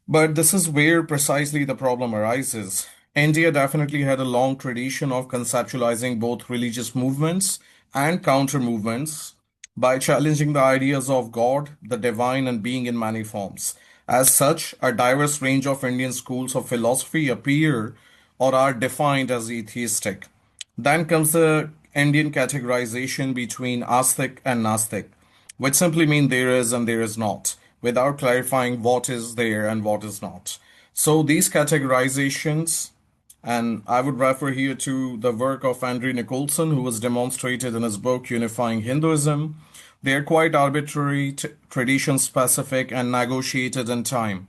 But this is where precisely the problem arises. India definitely had a long tradition of conceptualizing both religious movements and counter movements by challenging the ideas of God, the divine, and being in many forms. As such, a diverse range of Indian schools of philosophy appear or are defined as atheistic. Then comes the Indian categorization between astic and nastic, which simply mean there is and there is not, without clarifying what is there and what is not. So these categorizations, and I would refer here to the work of Andrew Nicholson, who was demonstrated in his book Unifying Hinduism. They are quite arbitrary, tradition specific, and negotiated in time.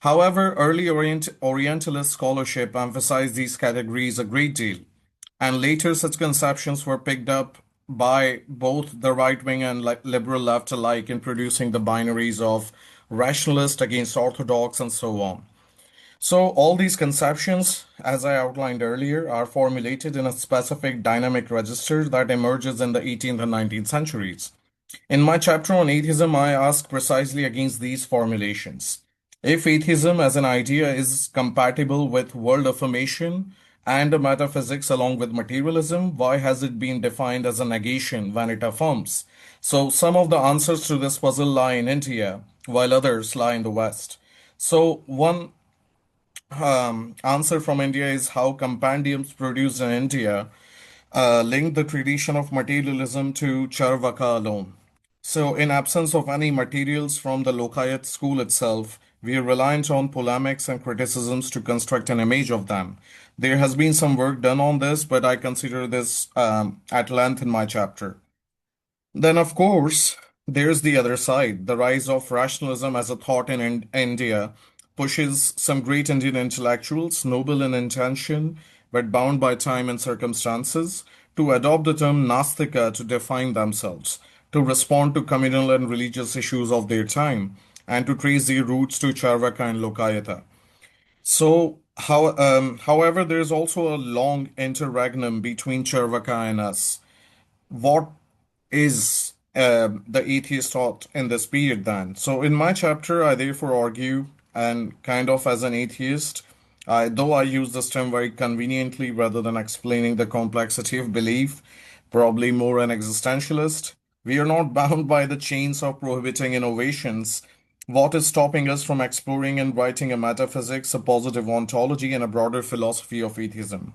However, early Orientalist scholarship emphasized these categories a great deal, and later such conceptions were picked up by both the right wing and liberal left alike in producing the binaries of rationalist against orthodox and so on. So, all these conceptions, as I outlined earlier, are formulated in a specific dynamic register that emerges in the 18th and 19th centuries. In my chapter on atheism, I ask precisely against these formulations. If atheism as an idea is compatible with world affirmation and metaphysics along with materialism, why has it been defined as a negation when it affirms? So, some of the answers to this puzzle lie in India, while others lie in the West. So, one answer from India is how compendiums produced in India link the tradition of materialism to Charvaka alone. So, in absence of any materials from the Lokayat school itself, we are reliant on polemics and criticisms to construct an image of them. There has been some work done on this, but I consider this at length in my chapter. Then, of course, there's the other side. The rise of rationalism as a thought in India pushes some great Indian intellectuals, noble in intention, but bound by time and circumstances, to adopt the term Nastika to define themselves, to respond to communal and religious issues of their time, and to trace their roots to Charvaka and Lokayata. So, however, there is also a long interregnum between Charvaka and us. What is the atheist thought in this period then? So, in my chapter, I therefore argue, and kind of as an atheist, though I use this term very conveniently rather than explaining the complexity of belief, probably more an existentialist, we are not bound by the chains of prohibiting innovations. What is stopping us from exploring and writing a metaphysics, a positive ontology, and a broader philosophy of atheism?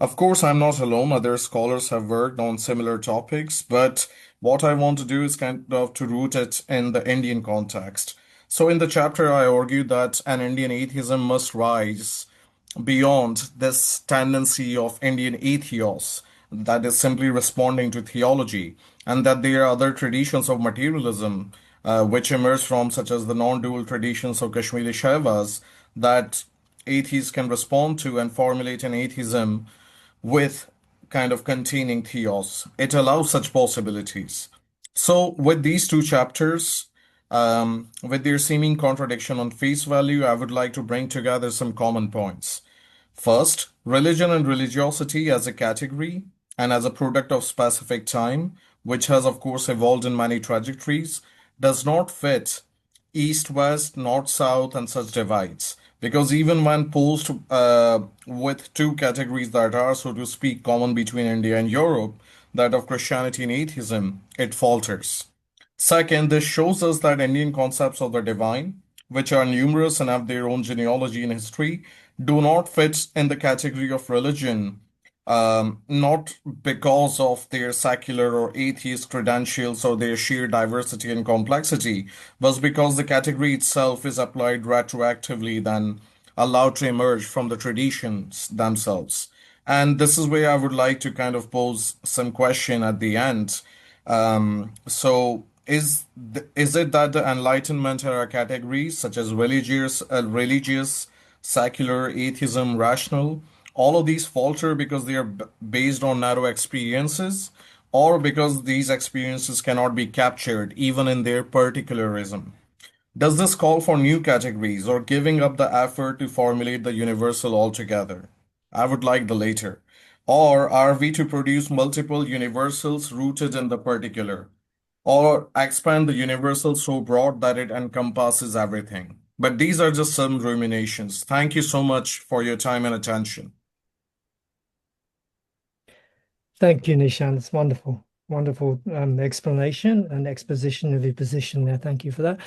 Of course, I'm not alone. Other scholars have worked on similar topics, but what I want to do is kind of to root it in the Indian context. So, in the chapter, I argued that an Indian atheism must rise beyond this tendency of Indian atheos that is simply responding to theology, and that there are other traditions of materialism which emerge from, such as the non-dual traditions of Kashmiri Shaivas, that atheists can respond to and formulate an atheism with kind of containing theos. It allows such possibilities. So, with these two chapters, with their seeming contradiction on face value, I would like to bring together some common points. First, religion and religiosity as a category and as a product of specific time, which has, of course, evolved in many trajectories, does not fit east west, north south, and such divides. Because even when posed with two categories that are, so to speak, common between India and Europe, that of Christianity and atheism, it falters. Second, this shows us that Indian concepts of the divine, which are numerous and have their own genealogy and history, do not fit in the category of religion, not because of their secular or atheist credentials or their sheer diversity and complexity, but because the category itself is applied retroactively, then allowed to emerge from the traditions themselves. And this is where I would like to kind of pose some question at the end. So, is it that the Enlightenment era categories such as religious, secular, atheism, rational, all of these falter because they are based on narrow experiences, or because these experiences cannot be captured even in their particularism. Does this call for new categories or giving up the effort to formulate the universal altogether? I would like the later. Or are we to produce multiple universals rooted in the particular? Or expand the universal so broad that it encompasses everything? But these are just some ruminations. Thank you so much for your time and attention. Thank you, Nishan. It's wonderful, wonderful explanation and exposition of your position there. Thank you for that.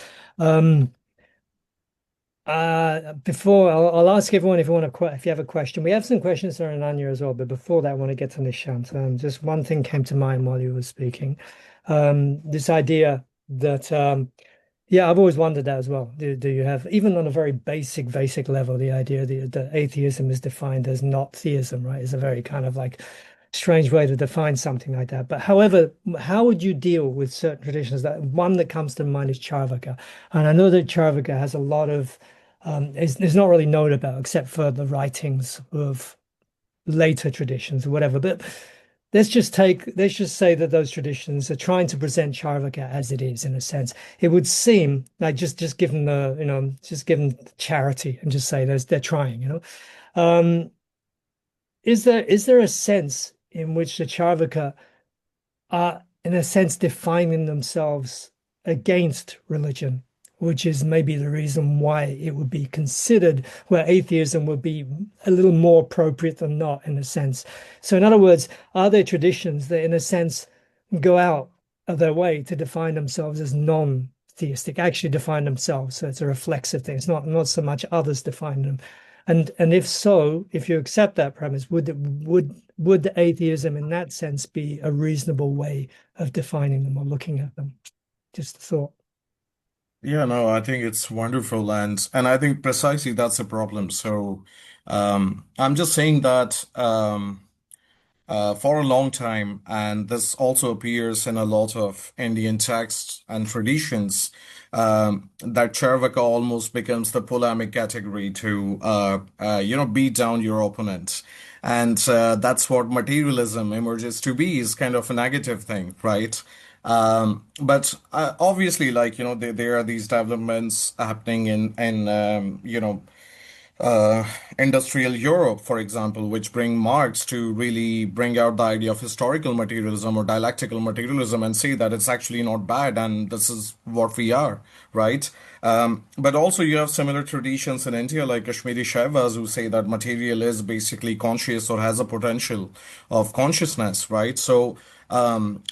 Before I'll ask everyone if you want to if you have a question. We have some questions there in Anya as well, but before that, I want to get to Nishant. Just one thing came to mind while you were speaking. This idea that yeah, I've always wondered that as well. Do you have, even on a very basic level, the idea that atheism is defined as not theism, right? It's a very kind of like strange way to define something like that. But however, how would you deal with certain traditions? That one that comes to mind is Charvaka, and I know that Charvaka has a lot of it's not really known about except for the writings of later traditions or whatever. But let's just say that those traditions are trying to present Charvaka as it is, in a sense. It would seem like just give them just give them charity and just say they're trying, Is there a sense in which the Charvaka are, in a sense, defining themselves against religion, which is maybe the reason why it would be considered, where atheism would be a little more appropriate than not, in a sense. So in other words, are there traditions that, in a sense, go out of their way to define themselves as non-theistic, actually define themselves? So it's a reflexive thing. It's not so much others define them. And if so, if you accept that premise, would the atheism in that sense be a reasonable way of defining them or looking at them? Just a thought. Yeah, no, I think it's wonderful, and I think precisely that's the problem. So, I'm just saying that for a long time, and this also appears in a lot of Indian texts and traditions, that Charvaka almost becomes the polemic category to beat down your opponent. And that's what materialism emerges to be, is kind of a negative thing, right? But obviously, like, there are these developments happening uh, industrial Europe, for example, which bring Marx to really bring out the idea of historical materialism or dialectical materialism and say that it's actually not bad and this is what we are, right? But also you have similar traditions in India, like Kashmiri Shaivas, who say that material is basically conscious or has a potential of consciousness, right? So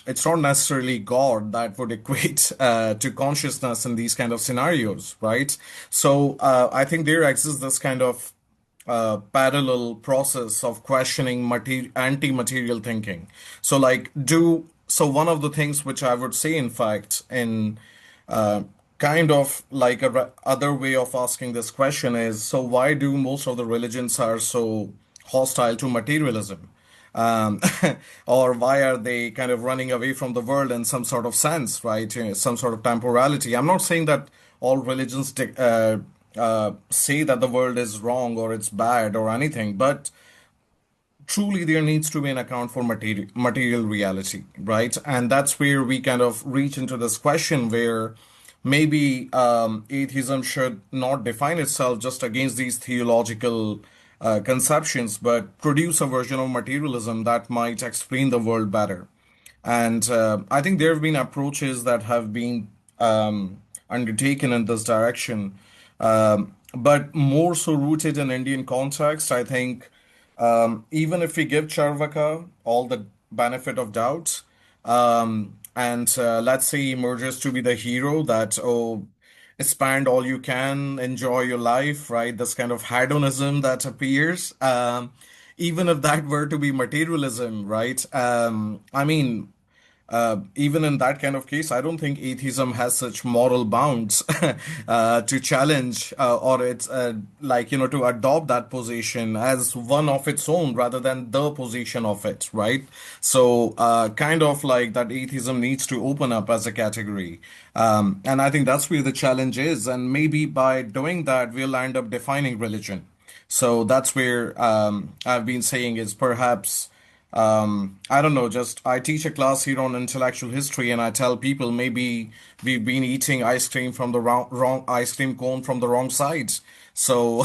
it's not necessarily God that would equate to consciousness in these kind of scenarios, right? So I think there exists this kind of parallel process of questioning anti-material thinking. So one of the things which I would say, in fact, in uh, kind of like other way of asking this question is, so why do most of the religions are so hostile to materialism? um, or why are they kind of running away from the world in some sort of sense, right? Some sort of temporality. I'm not saying that all religions say that the world is wrong or it's bad or anything, but truly there needs to be an account for material reality, right? And that's where we kind of reach into this question where maybe atheism should not define itself just against these theological conceptions, but produce a version of materialism that might explain the world better. And I think there have been approaches that have been undertaken in this direction, but more so rooted in Indian context. I think even if we give Charvaka all the benefit of doubt, and let's say he emerges to be the hero that, oh, spend all you can, enjoy your life, right? This kind of hedonism that appears. Even if that were to be materialism, right? I mean, even in that kind of case, I don't think atheism has such moral bounds to challenge or it's to adopt that position as one of its own rather than the position of it, right? So, kind of like that atheism needs to open up as a category. And I think that's where the challenge is. And maybe by doing that, we'll end up defining religion. So that's where I've been saying is perhaps I don't know, just I teach a class here on intellectual history and I tell people maybe we've been eating ice cream from the wrong ice cream cone from the wrong sides. So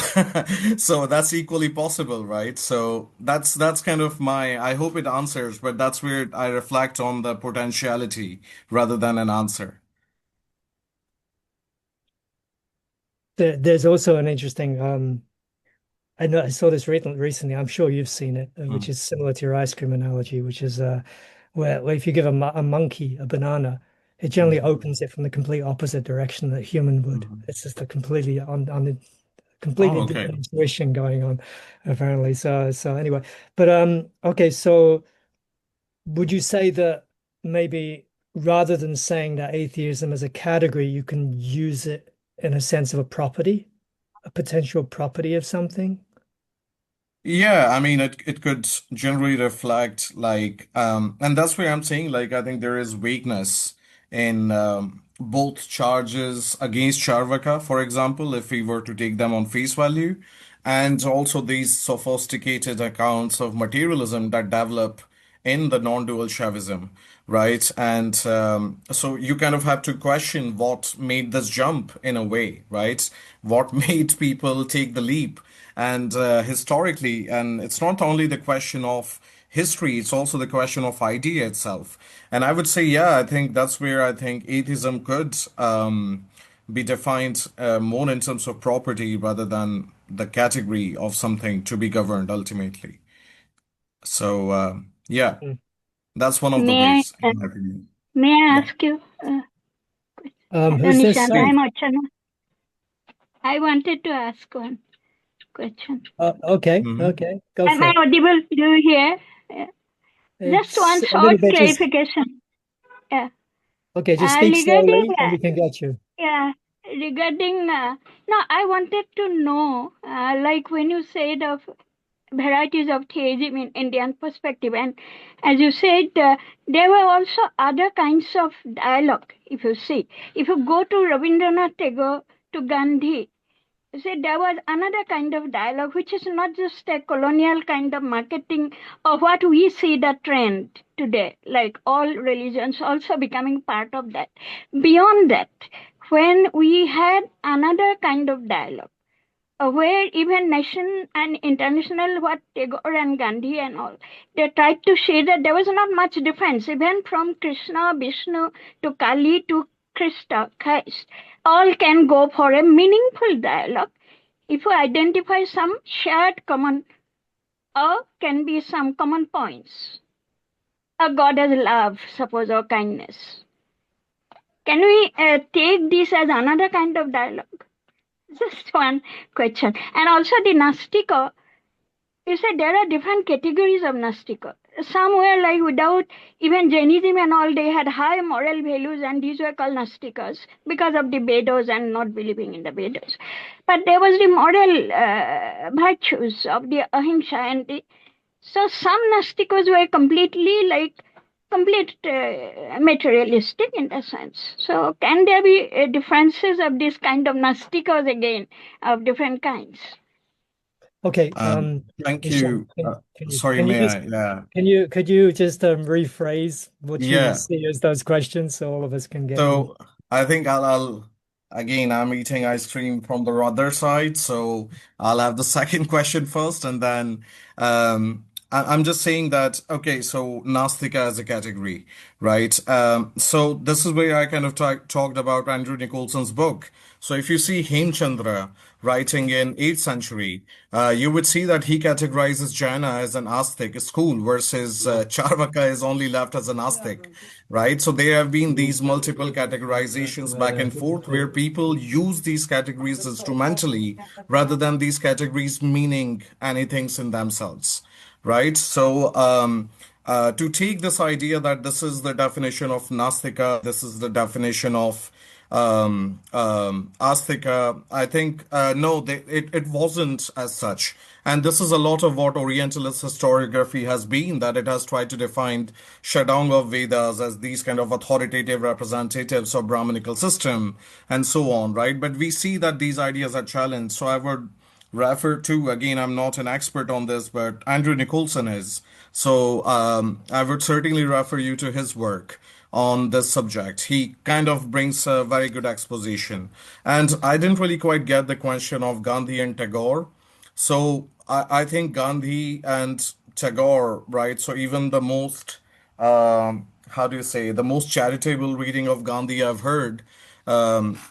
so that's equally possible, right? So that's kind of my I hope it answers, but that's where I reflect on the potentiality rather than an answer. There's also an interesting I know I saw this recently. I'm sure you've seen it, which Mm, is similar to your ice cream analogy, which is where if you give a monkey a banana, it generally mm, opens it from the complete opposite direction that human would. mm. It's just a completely on the Oh, completely okay. different intuition going on, apparently. So anyway, but okay. So would you say that maybe rather than saying that atheism as a category, you can use it in a sense of a property, a potential property of something? Yeah, I mean it could generally reflect like and that's where I'm saying like I think there is weakness in both charges against Charvaka, for example, if we were to take them on face value, and also these sophisticated accounts of materialism that develop in the non-dual Shaivism, right? And so you kind of have to question what made this jump in a way, right? What made people take the leap? And historically, and it's not only the question of history, it's also the question of idea itself. And I would say, yeah, I think that's where I think atheism could be defined more in terms of property rather than the category of something to be governed ultimately. So, yeah, Mm. that's one of the May ways, I, in my opinion. may I Yeah. ask you, Who's this? Nishant, Please. I'm Archana. I wanted to ask one question. Okay, Hmm. okay, go Am for I it. audible? Do you hear? Just It's one a little short bit just clarification. Yeah. okay, just speak Regarding, slowly and we can get you. yeah, regarding, no, I wanted to know, like when you said of varieties of theism in Indian perspective, and as you said, there were also other kinds of dialogue, if you see. If you go to Rabindranath Tagore, to Gandhi, see, there was another kind of dialogue, which is not just a colonial kind of marketing of what we see the trend today, like all religions also becoming part of that. Beyond that, when we had another kind of dialogue, where even nation and international, what Tagore and Gandhi and all, they tried to say that there was not much difference, even from Krishna, Vishnu to Kali to Christ, all can go for a meaningful dialogue if you identify some shared common or can be some common points. A God as love, suppose, or kindness. Can we take this as another kind of dialogue? Just one question. And also the Nastika, you said there are different categories of Nastika. Some were like without even Jainism and all, they had high moral values, and these were called Nastikas because of the Vedas and not believing in the Vedas. But there was the moral virtues of the Ahimsa and the, so some Nastikas were completely like complete materialistic in a sense. So can there be differences of this kind of Nastikas again, of different kinds? Okay, Thank Ishan, you. Sorry, may I? Yeah. could you just rephrase what you Yeah. see as those questions so all of us can get you? So I think I'll again I'm eating ice cream from the other side, so I'll have the second question first, and then I'm just saying that okay, so Nastika as a category, right? So this is where I kind of talked about Andrew Nicholson's book. So if you see Hemchandra writing in 8th century, you would see that he categorizes Jaina as an Astic school versus Charvaka is only left as an Astic, right? So there have been these multiple categorizations back and forth where people use these categories instrumentally rather than these categories meaning anything in themselves, right? So to take this idea that this is the definition of Nastika, this is the definition of Astika. I think no, it wasn't as such. And this is a lot of what Orientalist historiography has been, that it has tried to define Shadanga of Vedas as these kind of authoritative representatives of Brahminical system and so on, right? But we see that these ideas are challenged. So I would refer to, again, I'm not an expert on this, but Andrew Nicholson is. So I would certainly refer you to his work on this subject. He kind of brings a very good exposition. And I didn't really quite get the question of Gandhi and Tagore. So I think Gandhi and Tagore, right? So even the most, how do you say, the most charitable reading of Gandhi I've heard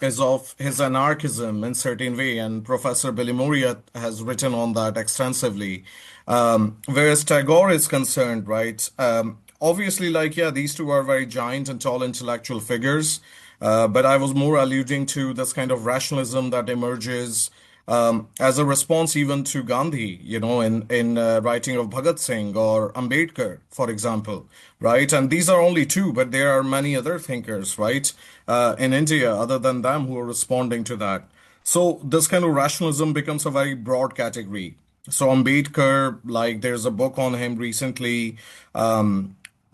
is of his anarchism in certain way, and Professor Billy Moria has written on that extensively. Whereas Tagore is concerned, right? Obviously, like, yeah, these two are very giant and tall intellectual figures, but I was more alluding to this kind of rationalism that emerges as a response even to Gandhi, in writing of Bhagat Singh or Ambedkar, for example, right? And these are only two, but there are many other thinkers, right, in India other than them who are responding to that. So this kind of rationalism becomes a very broad category. So Ambedkar, like, there's a book on him recently,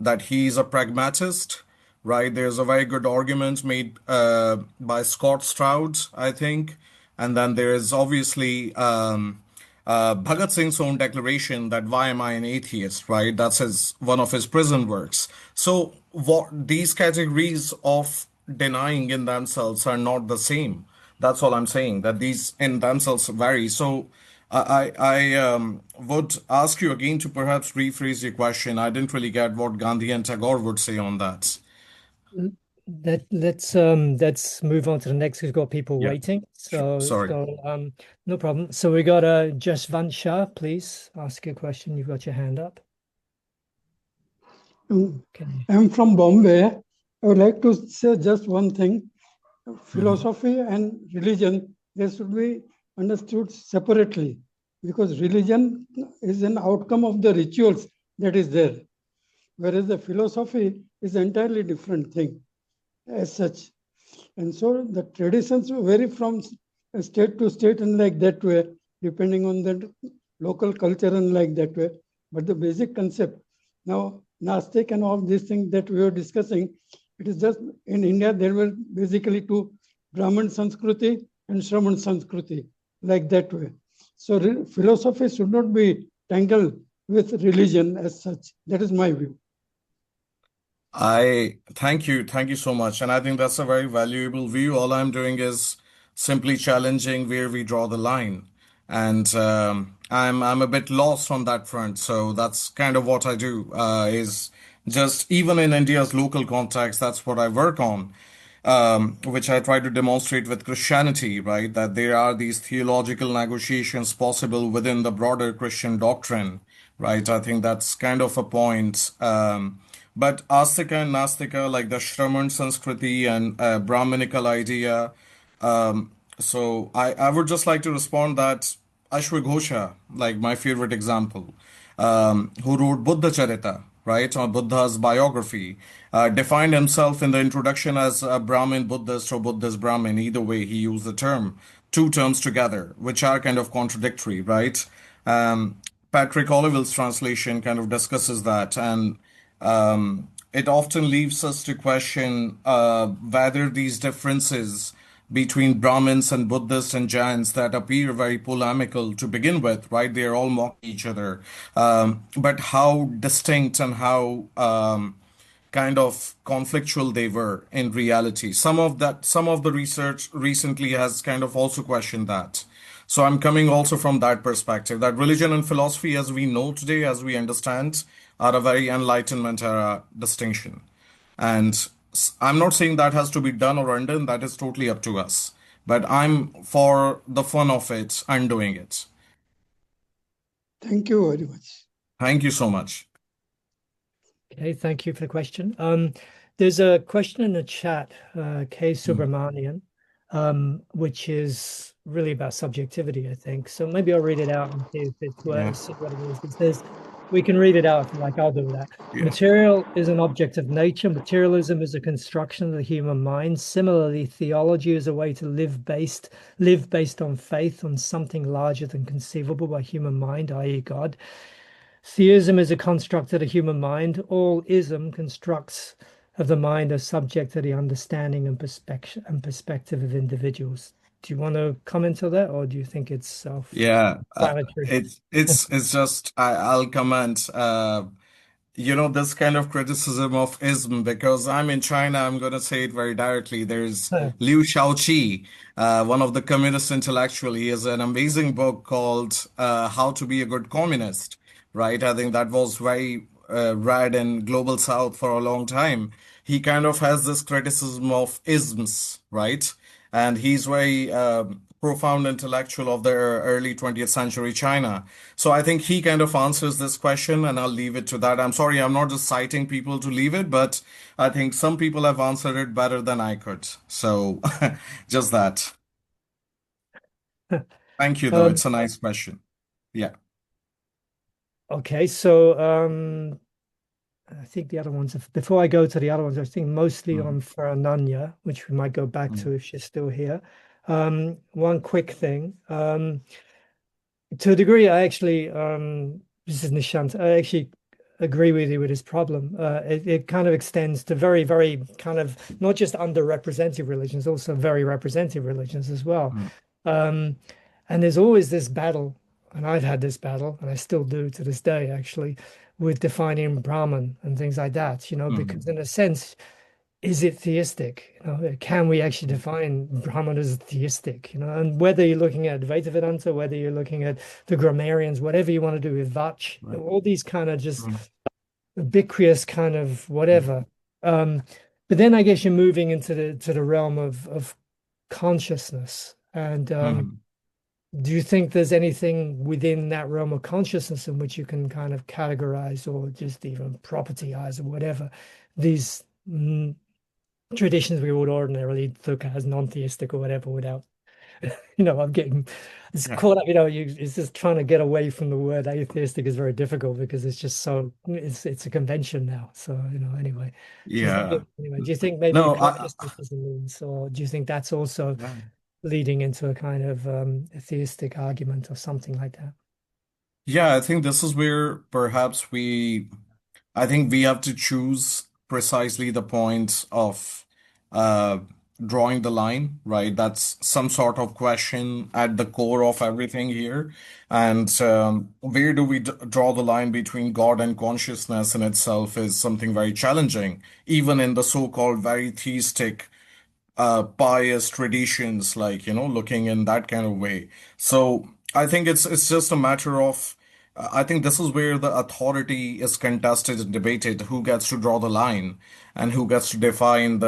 that he's a pragmatist, right? There's a very good argument made by Scott Stroud, I think. And then there is obviously Bhagat Singh's own declaration that why am I an atheist, right? That's one of his prison works. So these categories of denying in themselves are not the same. That's all I'm saying, that these in themselves vary. So I would ask you again to perhaps rephrase your question. I didn't really get what Gandhi and Tagore would say on that. Let's move on to the next. We've got people Yeah. waiting. Sorry. No problem. So we got Jaswant Shah, please ask a question. You've got your hand up. I'm from Bombay. I would like to say just one thing. Philosophy and religion, they should be understood separately, because religion is an outcome of the rituals that is there, whereas the philosophy is an entirely different thing as such. And so the traditions vary from state to state and like that way, depending on the local culture and like that way. But the basic concept, now Nastic and all these things that we were discussing, it is just in India, there were basically two, Brahman Sanskriti and Shraman Sanskriti, like that way. So philosophy should not be tangled with religion as such. That is my view. I thank you so much, and I think that's a very valuable view. All I'm doing is simply challenging where we draw the line, and I'm a bit lost on that front. So that's kind of what I do. Is just even in India's local context, that's what I work on, which I try to demonstrate with Christianity, right? That there are these theological negotiations possible within the broader Christian doctrine, right? I think that's kind of a point. But Astika and Nastika, like the Shraman Sanskriti and Brahminical idea. So I would just like to respond that Ashwagosha, like my favorite example, who wrote Buddha Charita, right, or Buddha's biography, defined himself in the introduction as a Brahmin Buddhist or Buddhist Brahmin. Either way, he used the term, two terms together, which are kind of contradictory, right? Patrick Oliville's translation kind of discusses that, and it often leaves us to question whether these differences between Brahmins and Buddhists and Jains that appear very polemical to begin with, right? They are all mocking each other. But how distinct and how kind of conflictual they were in reality. Some of the research recently has kind of also questioned that. So I'm coming also from that perspective, that religion and philosophy as we know today, as we understand, are a very Enlightenment era distinction. And I'm not saying that has to be done or undone, that is totally up to us. But I'm for the fun of it, undoing it. Thank you very much. Thank you so much. Okay, thank you for the question. There's a question in the chat, K. Subramanian, which is really about subjectivity, I think. So maybe I'll read it out and see if it's see what it is. It says, we can read it out if you like, I'll do that. Yeah. Material is an object of nature. Materialism is a construction of the human mind. Similarly, theology is a way to live based on faith on something larger than conceivable by human mind, i.e. God. Theism is a construct of the human mind. All ism constructs of the mind are subject to the understanding and perspective of individuals. Do you want to comment on that, or do you think it's Yeah, self-explanatory? it's just I'll comment. This kind of criticism of ism, because I'm in China, I'm going to say it very directly. There's Liu Shaoqi, one of the communist intellectual. He has an amazing book called How to Be a Good Communist, right? I think that was very read in Global South for a long time. He kind of has this criticism of isms, right? And he's very profound intellectual of the early 20th century China. So I think he kind of answers this question, and I'll leave it to that. I'm sorry, I'm not just citing people to leave it, but I think some people have answered it better than I could. So just that. Thank you, though. It's a nice question. Yeah. Okay, so I think the other ones, before I go to the other ones, I think mostly on Farananya, which we might go back to if she's still here. One quick thing. To a degree, I actually, this is Nishant, I actually agree with you with this problem. It kind of extends to very, very kind of not just underrepresented religions, also very representative religions as well. And there's always this battle, and I've had this battle, and I still do to this day, actually, with defining Brahman and things like that, because in a sense, is it theistic? Can we actually define Brahman as theistic? And whether you're looking at Advaita Vedanta, whether you're looking at the grammarians, whatever you want to do with Vach, all these kind of just ubiquitous kind of whatever. But then I guess you're moving into the realm of consciousness. And do you think there's anything within that realm of consciousness in which you can kind of categorize or just even propertyize or whatever these traditions we would ordinarily look at as non-theistic or whatever without, I'm getting caught up, it's just trying to get away from the word atheistic is very difficult because it's just so, it's a convention now. So, anyway. Yeah. Anyway, do you think maybe mysticism means, or do you think that's also leading into a kind of a theistic argument or something like that? Yeah, I think this is where perhaps I think we have to choose precisely the point of drawing the line, right? That's some sort of question at the core of everything here. And where do we draw the line between God and consciousness in itself is something very challenging, even in the so-called very theistic pious traditions, like, looking in that kind of way. So I think it's just a matter of, I think this is where the authority is contested and debated, who gets to draw the line and who gets to define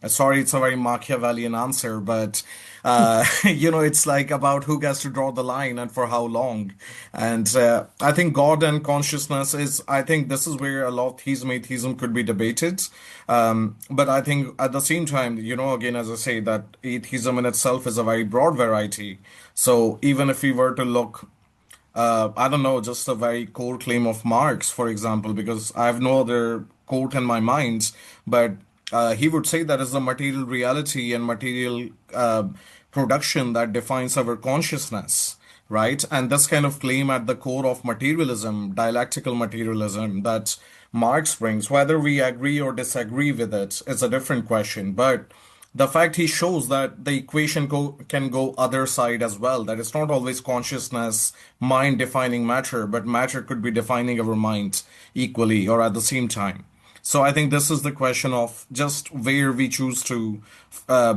sorry, it's a very Machiavellian answer, but, it's like about who gets to draw the line and for how long. And I think God and consciousness I think this is where a lot of theism, atheism could be debated. But I think at the same time, again, as I say, that atheism in itself is a very broad variety. So even if we were to look, I don't know, just a very core claim of Marx, for example, because I have no other quote in my mind, but he would say that is the material reality and material production that defines our consciousness, right? And this kind of claim at the core of materialism, dialectical materialism, that Marx brings, whether we agree or disagree with it, is a different question. But the fact he shows that the equation can go other side as well, that it's not always consciousness, mind defining matter, but matter could be defining our mind equally or at the same time. So I think this is the question of just where we choose to,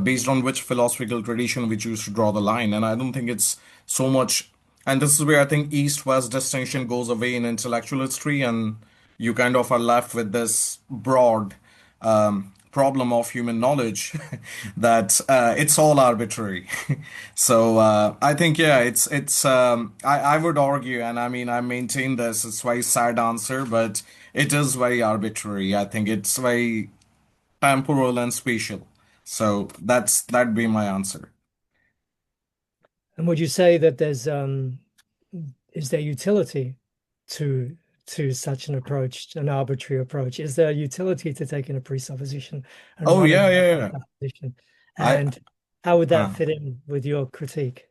based on which philosophical tradition we choose to draw the line. And I don't think it's so much, and this is where I think East-West distinction goes away in intellectual history, and you kind of are left with this broad problem of human knowledge that it's all arbitrary. So I think, yeah, I would argue, and I mean, I maintain this, it's a very sad answer, but it is very arbitrary. I think it's very temporal and spatial. So that'd be my answer. And would you say that is there utility to such an approach, an arbitrary approach? Is there utility to taking a presupposition and Oh, running yeah, with yeah, that yeah. presupposition? I, And how would that uh, fit in with your critique?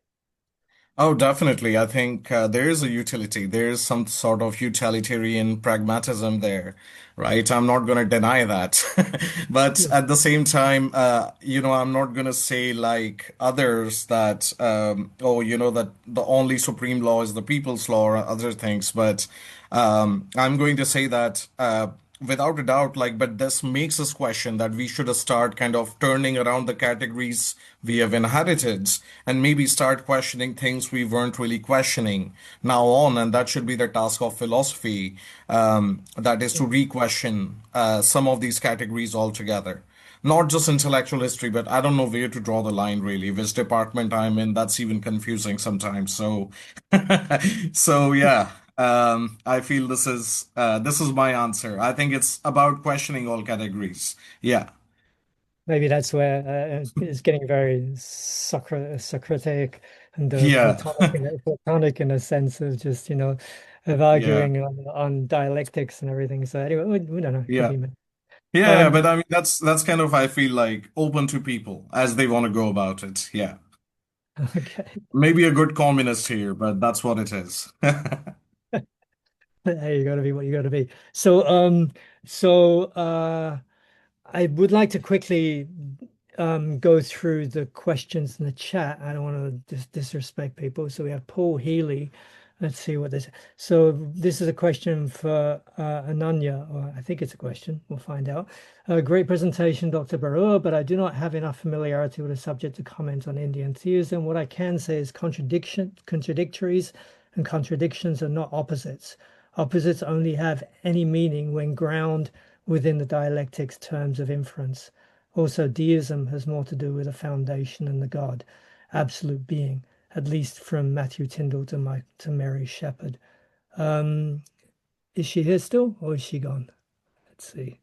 Oh, definitely. I think there is a utility. There is some sort of utilitarian pragmatism there, right? I'm not going to deny that. But Yeah. at the same time, I'm not going to say like others that, that the only supreme law is the people's law or other things. But I'm going to say that without a doubt, like, but this makes us question that we should start kind of turning around the categories we have inherited and maybe start questioning things we weren't really questioning now on. And that should be the task of philosophy, that is to re-question some of these categories altogether. Not just intellectual history, but I don't know where to draw the line really, which department I'm in. That's even confusing sometimes. So, so yeah. I feel this is my answer. I think it's about questioning all categories. Yeah, Maybe that's where it's getting very Socratic and yeah, Platonic in a sense of just, of yeah, arguing on dialectics and everything. So anyway, we don't know. It could yeah, be me. yeah. Um, But I mean, that's kind of I feel like open to people as they want to go about it. Yeah, okay. maybe a good communist here, but that's what it is. Hey, you gotta be what you gotta be. So I would like to quickly go through the questions in the chat. I don't want to disrespect people. So we have Paul Healy. Let's see what this. So this is a question for Ananya, or I think it's a question. We'll find out. Great presentation, Dr. Barua, but I do not have enough familiarity with the subject to comment on Indian theism. What I can say is contradictories and contradictions are not opposites. Opposites only have any meaning when ground within the dialectic's terms of inference. Also, deism has more to do with a foundation and the God, absolute being, at least from Matthew Tyndall to Mary Shepherd. Um, is she here still or is she gone? Let's see.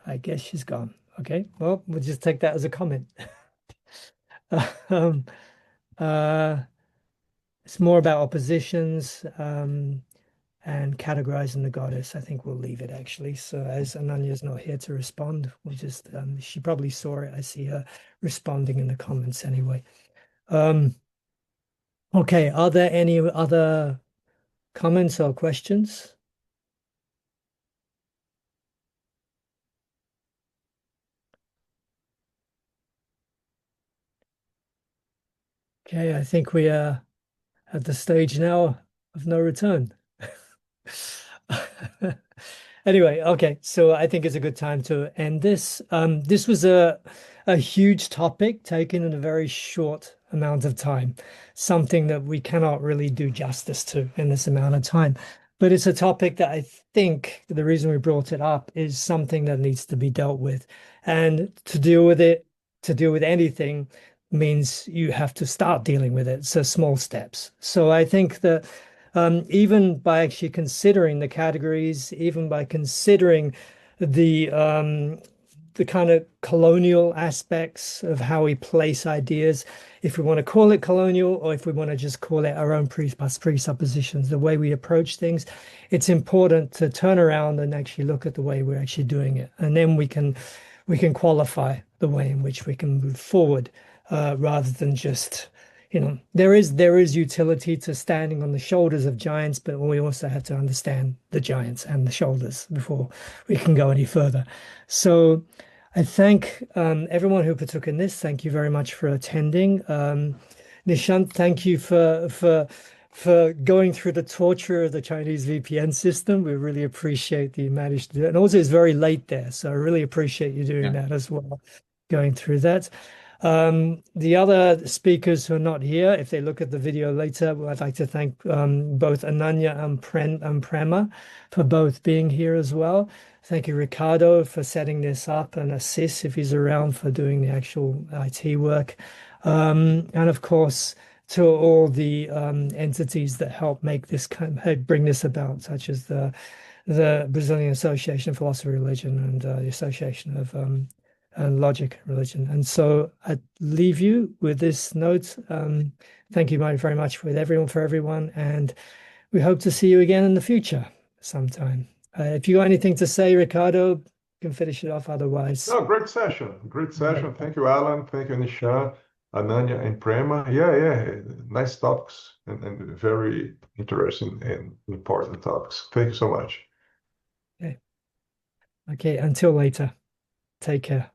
I guess she's gone. Okay, well, we'll just take that as a comment. um, uh, it's more about oppositions. And categorizing the goddess. I think we'll leave it actually. So as Ananya's not here to respond, we'll just she probably saw it. I see her responding in the comments anyway. Okay, are there any other comments or questions? Okay, I think we are at the stage now of no return. Anyway, okay, so I think it's a good time to end this. This was a huge topic taken in a very short amount of time, something that we cannot really do justice to in this amount of time. But it's a topic that I think the reason we brought it up is something that needs to be dealt with. And to deal with it, to deal with anything means you have to start dealing with it. So small steps. So I think that even by actually considering the categories, even by considering the kind of colonial aspects of how we place ideas, if we want to call it colonial or if we want to just call it our own presuppositions, the way we approach things, it's important to turn around and actually look at the way we're actually doing it, and then we can qualify the way in which we can move forward, rather than just there is utility to standing on the shoulders of giants, but we also have to understand the giants and the shoulders before we can go any further. So I thank everyone who partook in this. Thank you very much for attending. Nishant, thank you for going through the torture of the Chinese VPN system. We really appreciate that you managed to do it. And also it's very late there, so I really appreciate you doing that as well, going through that. The other speakers who are not here, if they look at the video later, I'd like to thank both Ananya and Prema for both being here as well. Thank you, Ricardo, for setting this up, and Assis, if he's around, for doing the actual IT work. And of course, to all the entities that help make this bring this about, such as the Brazilian Association of Philosophy and Religion and the Association of and Logic and Religion. And so I leave you with this note. Thank you very much for everyone, and we hope to see you again in the future sometime. If you got anything to say, Ricardo, you can finish it off. Otherwise, No, great session. Great session. Thank you, Alan. Thank you, Nishan. Ananya and Prema. Yeah. Nice talks and very interesting and important talks. Thank you so much. Okay, until later. Take care.